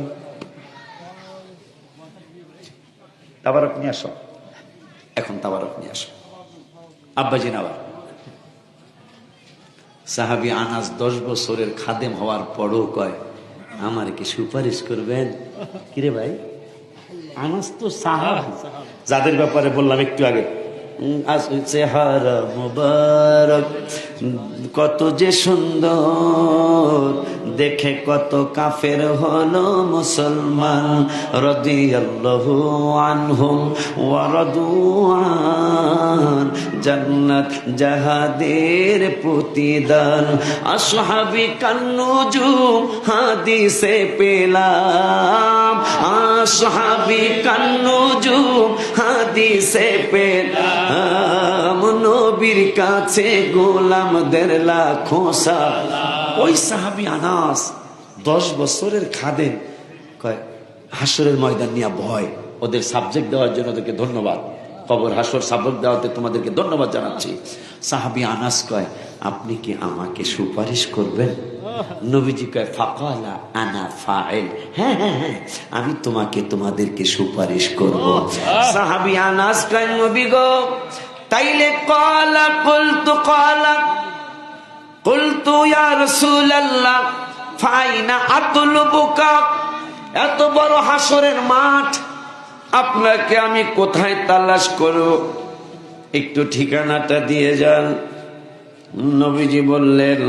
তাবারক নিয়ে আসো, এখন তাবারক নিয়ে আসো আব্বাজি। আবার সাহাবী আনাস 10 বছরের খাদেম হওয়ার পরও কয় আমার কি সুপারিশ করবেন? কিরে ভাই, আনাস তো সাহাবী, যাদের ব্যাপারে বললাম একটু আগে, চেহারা মুবারক কত যে সুন্দর, দেখে কত কাফের হলো মুসলমান। রাদিয়াল্লাহু আনহুম ওয়া রাদু আন, জান্নাত জাহাদের প্রতিদান। আসহাবি কান্নুজুম হাদিসে পেলাম, আসহাবি কান্নুজুম হাদিসে পেলাম, নবীর কাছে গোলামদের লাখো সালাম। ওই সাহাবী আনাস 10 বছরের খাদেম, কয় হাসরের ময়দান নিয়ে ভয়। ওদের সাবজেক্ট দেওয়ার জন্য ওদেরকে ধন্যবাদ, কবর হাসর সাবজেক্ট দেওয়াতে তোমাদেরকে ধন্যবাদ জানাচ্ছি। সাহাবী আনাস কয় আপনি কি আমাকে সুপারিশ করবেন? নবীজি কয় ফাকালা আনা ফাইল, হ্যাঁ হ্যাঁ হ্যাঁ আমি তোমাদেরকে সুপারিশ করব। সাহাবী আনাস কয় নবী গো তাইলে কুলতু ইয়া রাসূলুল্লাহ ফাইনা আতলুবুকা, এত বড় হাসরের মাঠ, আপনাকে আমি কোথায় তালাশ করব? একটু ঠিকানাটা দিয়ে যান। নবীজি বললেন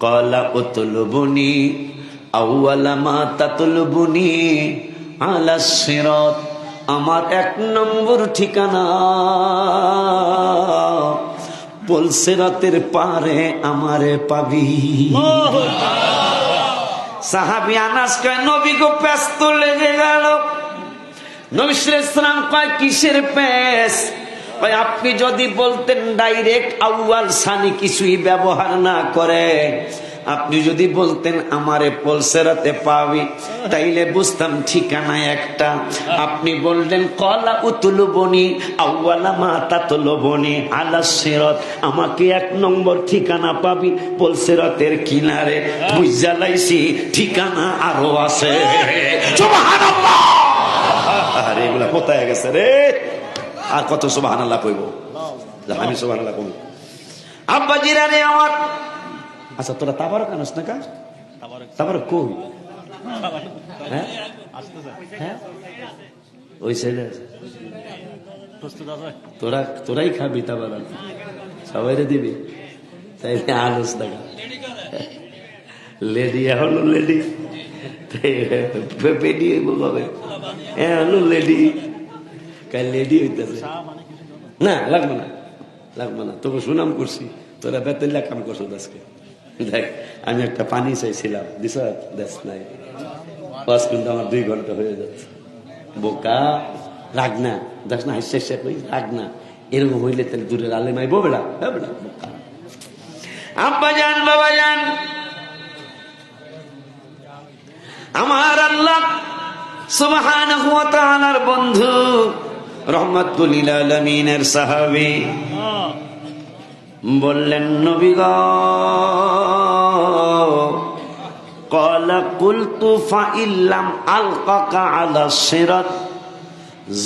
ক্বালা উতলুবুনি আউয়ালা মা তাতলুবুনি আলাস সিরাত, আমার 1 নম্বর ঠিকানা পুলসিরাতের পারে আমারে পাবি। সাহাবী আনাস কয় নবী গো প্যাস তো লেগে গেল। নবী সাল্লাল্লাহু আলাইহি ওয়াসাল্লাম কয় কিসের প্যাস? কয় আপনি যদি বলতেন ডাইরেক্ট আউয়াল সানি কিছুই ব্যবহার না করে, আপনি যদি বলতেন আমারে পুলসিরাতে পাবি, তাইলে বুঝতাম ঠিকানা একটা। আপনি বললেন ক্বালা উতলুবুনি আউয়ালা মা তাতলুবুনি আলাস সিরাত, আমাকে 1 নম্বর ঠিকানা পাবি পুলসিরাতের কিনারে। বুঝা লাইছি ঠিকানা আরো আছে। সুবহানাল্লাহ। আরে এগুলা কোথায় গেছে রে? আর কত সুবহানাল্লাহ কইব? আমি সুবহানাল্লাহ কই। আব্বা জিরানে আমার, আচ্ছা তোরা তাবারক আনাস না? কা তাবারক কই? হ্যাঁ হ্যাঁ ওই সাইডে তোরাই খাবি তাবারক, সবাইরে দিবি, তাইলে আনাস না? লেডি হলো লেডি, পেডি হবে হলো লেডি, কাল লেডি হইতেছে না, লাগবে না তবু সুনাম করছি, তোরা বেতনলা কাম করছো আজকে। দেখ আমি একটা পানি চাইছিলাম, দিস নাই, বাস কিন্তু আমার 2 ঘন্টা হয়ে যাচ্ছে। বোকা রাগ না, দেখ না হাসি কই রাগ না, এরকম হইলে তাহলে দূরের আলেমাইবো বেড়া, হ্যাঁ বেড়া বোকা। আব্বাজান বাবাজান, আমার আল্লাহ সুবহানাহু ওয়া তাআলার বন্ধু রহমাতুল লিল আলামিনের সাহাবী বললেন, নবী গো, ক্বালা কুলতু ফাইল্লাম আলকাকা আলা সিরাত,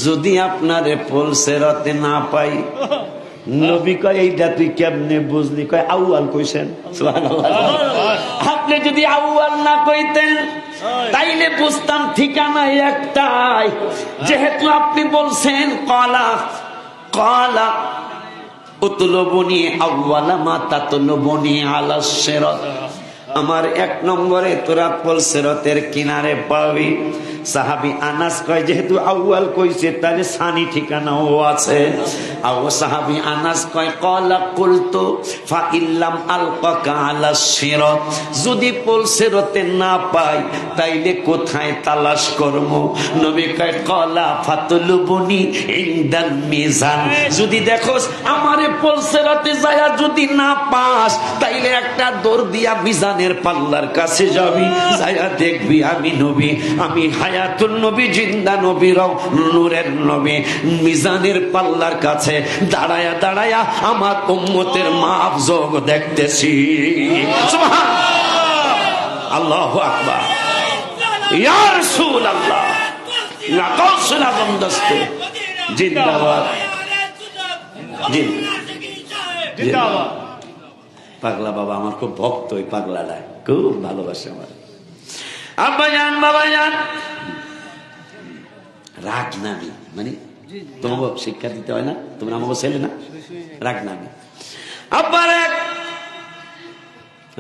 যদি আপনারে পুল সিরাতে না পাই। নবী কয়, এইটা তুই কেমনে বুঝলি? কয়, আউয়াল কইছেন। সুবহানাল্লাহ। আপনি যদি আউয়াল না কইতেন তাইলে বুঝতাম ঠিকানা একটাই। যেহেতু আপনি বলছেন ক্বালা ক্বালা উতলুবুনি আউয়ালা মা তাতলুবুনি আলা সিরাত, আমার 1 নম্বরে তোরা পুল সিরাতের কিনারে পাবি। সাহাবী আনাস কয়, যেহেতু আউয়াল কইছে তাহলে সানি ঠিকানাও আছে। সাহাবী আনাস কয়, ক্বালা কুলতু ফাইল্লাম আলকাকা আলা সিরাত, যদি পুল সিরাতে না পাই তাইলে কোথায় তালাশ করব? নবী কয়, ক্বালা ফাতলুবুনি ইনদাল মিজান, যদি দেখোস আমারে পুল সিরাতে যায়া যদি না পাস তাইলে একটা দৌড় দিয়া মিজানের পাল্লার কাছে যাবি, যায়া দেখবি আমি নবী, আমি হায়াতুন নবী, জিন্দা নবী, নূরের নবী, মিজানের পাল্লার কাছে দাঁড়ায়া দাঁড়ায়া আমার উম্মতের মাপ যোগ দেখতেছি। সুবহানাল্লাহ, আল্লাহু আকবার, ইয়া রাসূলুল্লাহ, ইয়া গাউসুল আযম দস্তে জিন্দাবাদ, জিন্দাবাদ। পাগলা বাবা আমার খুব ভক্ত, ওই পাগলাটা খুব ভালোবাসে আমার। আব্বাজান বাবাজান, রাগ নামি মানে তোমাকে শিক্ষা দিতে হয় না, তোমরা আমাকে ছেলে না, রাগ নামি। আব্বার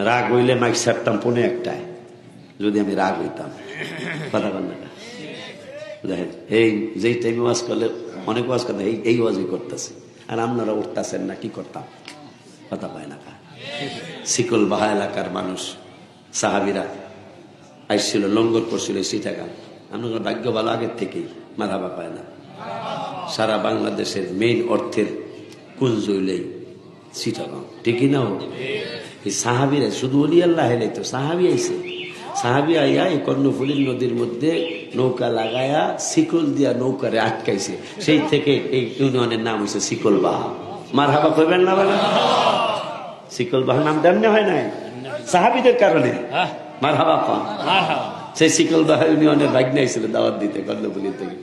রাগ হইলে মাইক ছাড়তাম 1:45, যদি আমি রাগ হইতাম। কথা বল না, এই যেই টাইমে ওয়াজ করলে অনেক ওয়াজ করতে এই ওয়াজই করতেছে, আর আপনারা উঠতেছেন না, কি করতাম? কথা পায় না। শিকল বাহা এলাকার মানুষ সাহাবীরা আইছিল, লঙ্গর করছিল সিটাগাং। আপনার ভাগ্য ভালো, আগের থেকেই মারহাবা পায় না। সারা বাংলাদেশের মেইন অর্থের কুঞ্জ হইলেই সিটাগাং, ঠিকই না? এই সাহাবীরা শুধু ওলি আল্লাহ হেলে তো সাহাবী আইছে, সাহাবী আইয়া এই কর্ণফুলীর নদীর মধ্যে নৌকা লাগায়া শিকল দিয়া নৌকারে আটকাইছে। সেই থেকে এই ইউনিয়নের নাম হয়েছে শিকল বাহা। মারহাবা কইবেন না? বলেন, শিকল বাহা নাম দেন হয় নাই সাহাবীদের কারণে। মারহাবা পান। সেই শিকল বাহা ইউনিয়নের ভাগ্নে ছিল দাওয়াত দিতে কর্ণফুলী থেকে।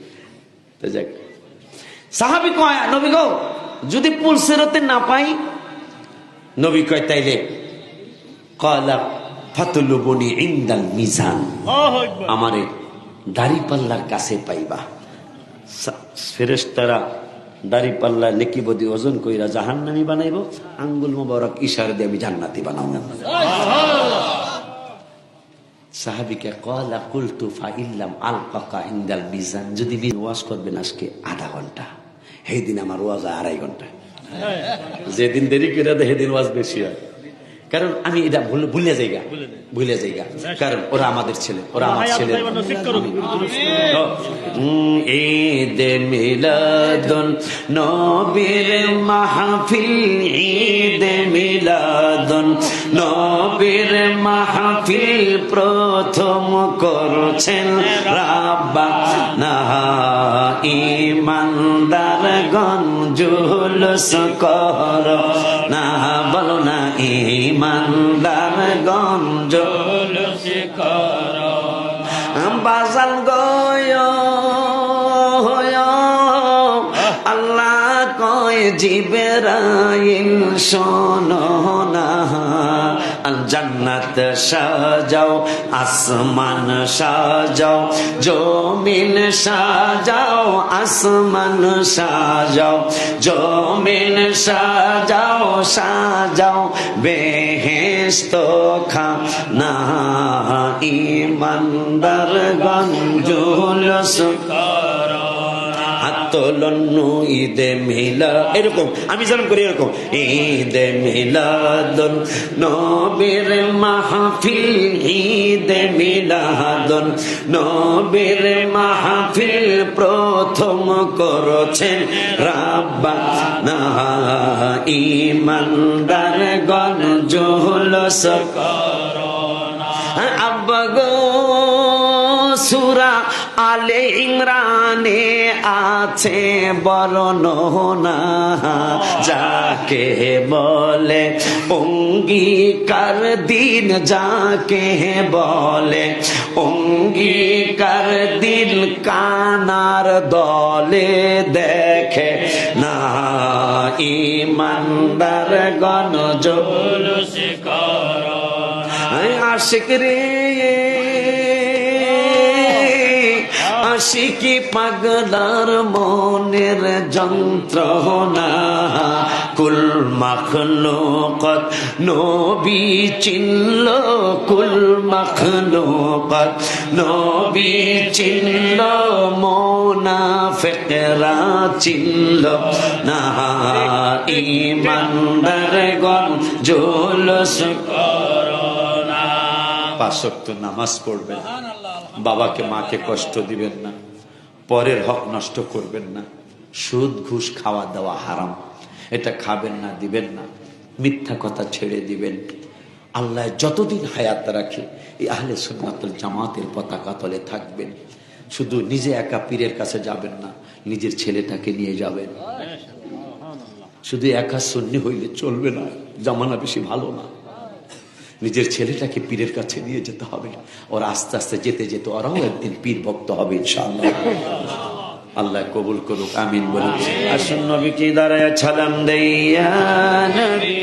সাহাবী কয়, নবী গো, যদি পুল সিরাতে না পাই, নবী কয় তাইলে ক্বালা ফাতলুবুনি ইনদাল মিজান, আমারে দাড়ি পাল্লার কাছে পাইবা। ফেরেশতারা দাড়ি পাল্লা নেকি বদি ওজন কইরা জাহান্নামী বানাইব, আঙ্গুল মোবারক ইশারা দিয়ে আমি জান্নাতি বানাবো। সাহাবীকে ক্বালা কুলতু ফাইল্লাম আলকাকা ইনদাল মিজান, যদি ওয়াজ করবেন আজকে আধা ঘন্টা, সেই দিন আমার ওয়াজ 2.5 ঘন্টা। যেদিন দেরি করে দেয় সেদিন ওয়াজ বেশি হয়, কারণ আমি এটা ভুলে যাইগা, কারণ ওরা আমাদের ছেলে, ওরা আমার ছেলে। ঈদ মিলাদুন নবীর মাহফিল, ঈদ মিলাদুন নবীর মাহফিল প্রথম করছেন রাব্বানা, ইমানদারগণ জুলুস করো না, বলো না ইমানদারগণ জুলুস করো। বাজাল গয় আল্লাহ কয় জিবরাইল শোনো না, জান্নাত সাজাও, আসমান সাজাও, জমিন সাজাও, আসমান সাজাও, জমিন সাজাও, সাজাও বেহেশত খানা, ইমানদারগণ জুলুস করো। হাত বলুন ঈদে মিলাদ, এরকম আমি যেরকম করি এরকম, ঈদে মিলাদুন নবীর মাহফিল, ঈদে মিলাদুন নবীর মাহফিল প্রথম করেছেন রাব্বানা, ঈমানদার গণ জুলুস করোনা। আব্বা গো সূরা আলে ইমরানে আছে বর্ণনা, যাকে বলে অঙ্গীকার দিন, যাকে বলে অঙ্গীকার দিন, কানার দলে দেখে না ঈমানদার গণ জুলুস করোনা। আশিক রে আশিকি পাগলার মনের যন্ত্রণা, কুল মাখলুকাত নবী চিনল, কুল মাখলুকাত নবী চিনল, মুনাফিকরা চিনল না ঈমানদার গণ জুলুস করোনা। 5 ওয়াক্ত নামাজ পড়বেন, বাবাকে মাকে কষ্ট দিবেন না, পরের হক নষ্ট করবেন না, সুদ ঘুষ খাওয়া দাওয়া হারাম, এটা খাবেন না, দিবেন না, মিথ্যা কথা ছেড়ে দিবেন। আল্লাহ যতদিন হায়াত রাখে এই আহলে সুন্নাতুল জামাতের পতাকা তলে থাকবেন। শুধু নিজে একা পীরের কাছে যাবেন না, নিজের ছেলেটাকে নিয়ে যাবেন। শুধু একা সুন্নি হইলে চলবে না, জামানা বেশি ভালো না, নিজের ছেলেটাকে পীরের কাছে নিয়ে যেতে হবে। ওরা আস্তে আস্তে যেতে যেতে ওরাও একদিন পীর ভক্ত হবে ইনশাআল্লাহ। আল্লাহ কবুল করুক, আমিন বলুন। আসুন নবীকে দাঁড়ায় সালাম দেইয়া নবী।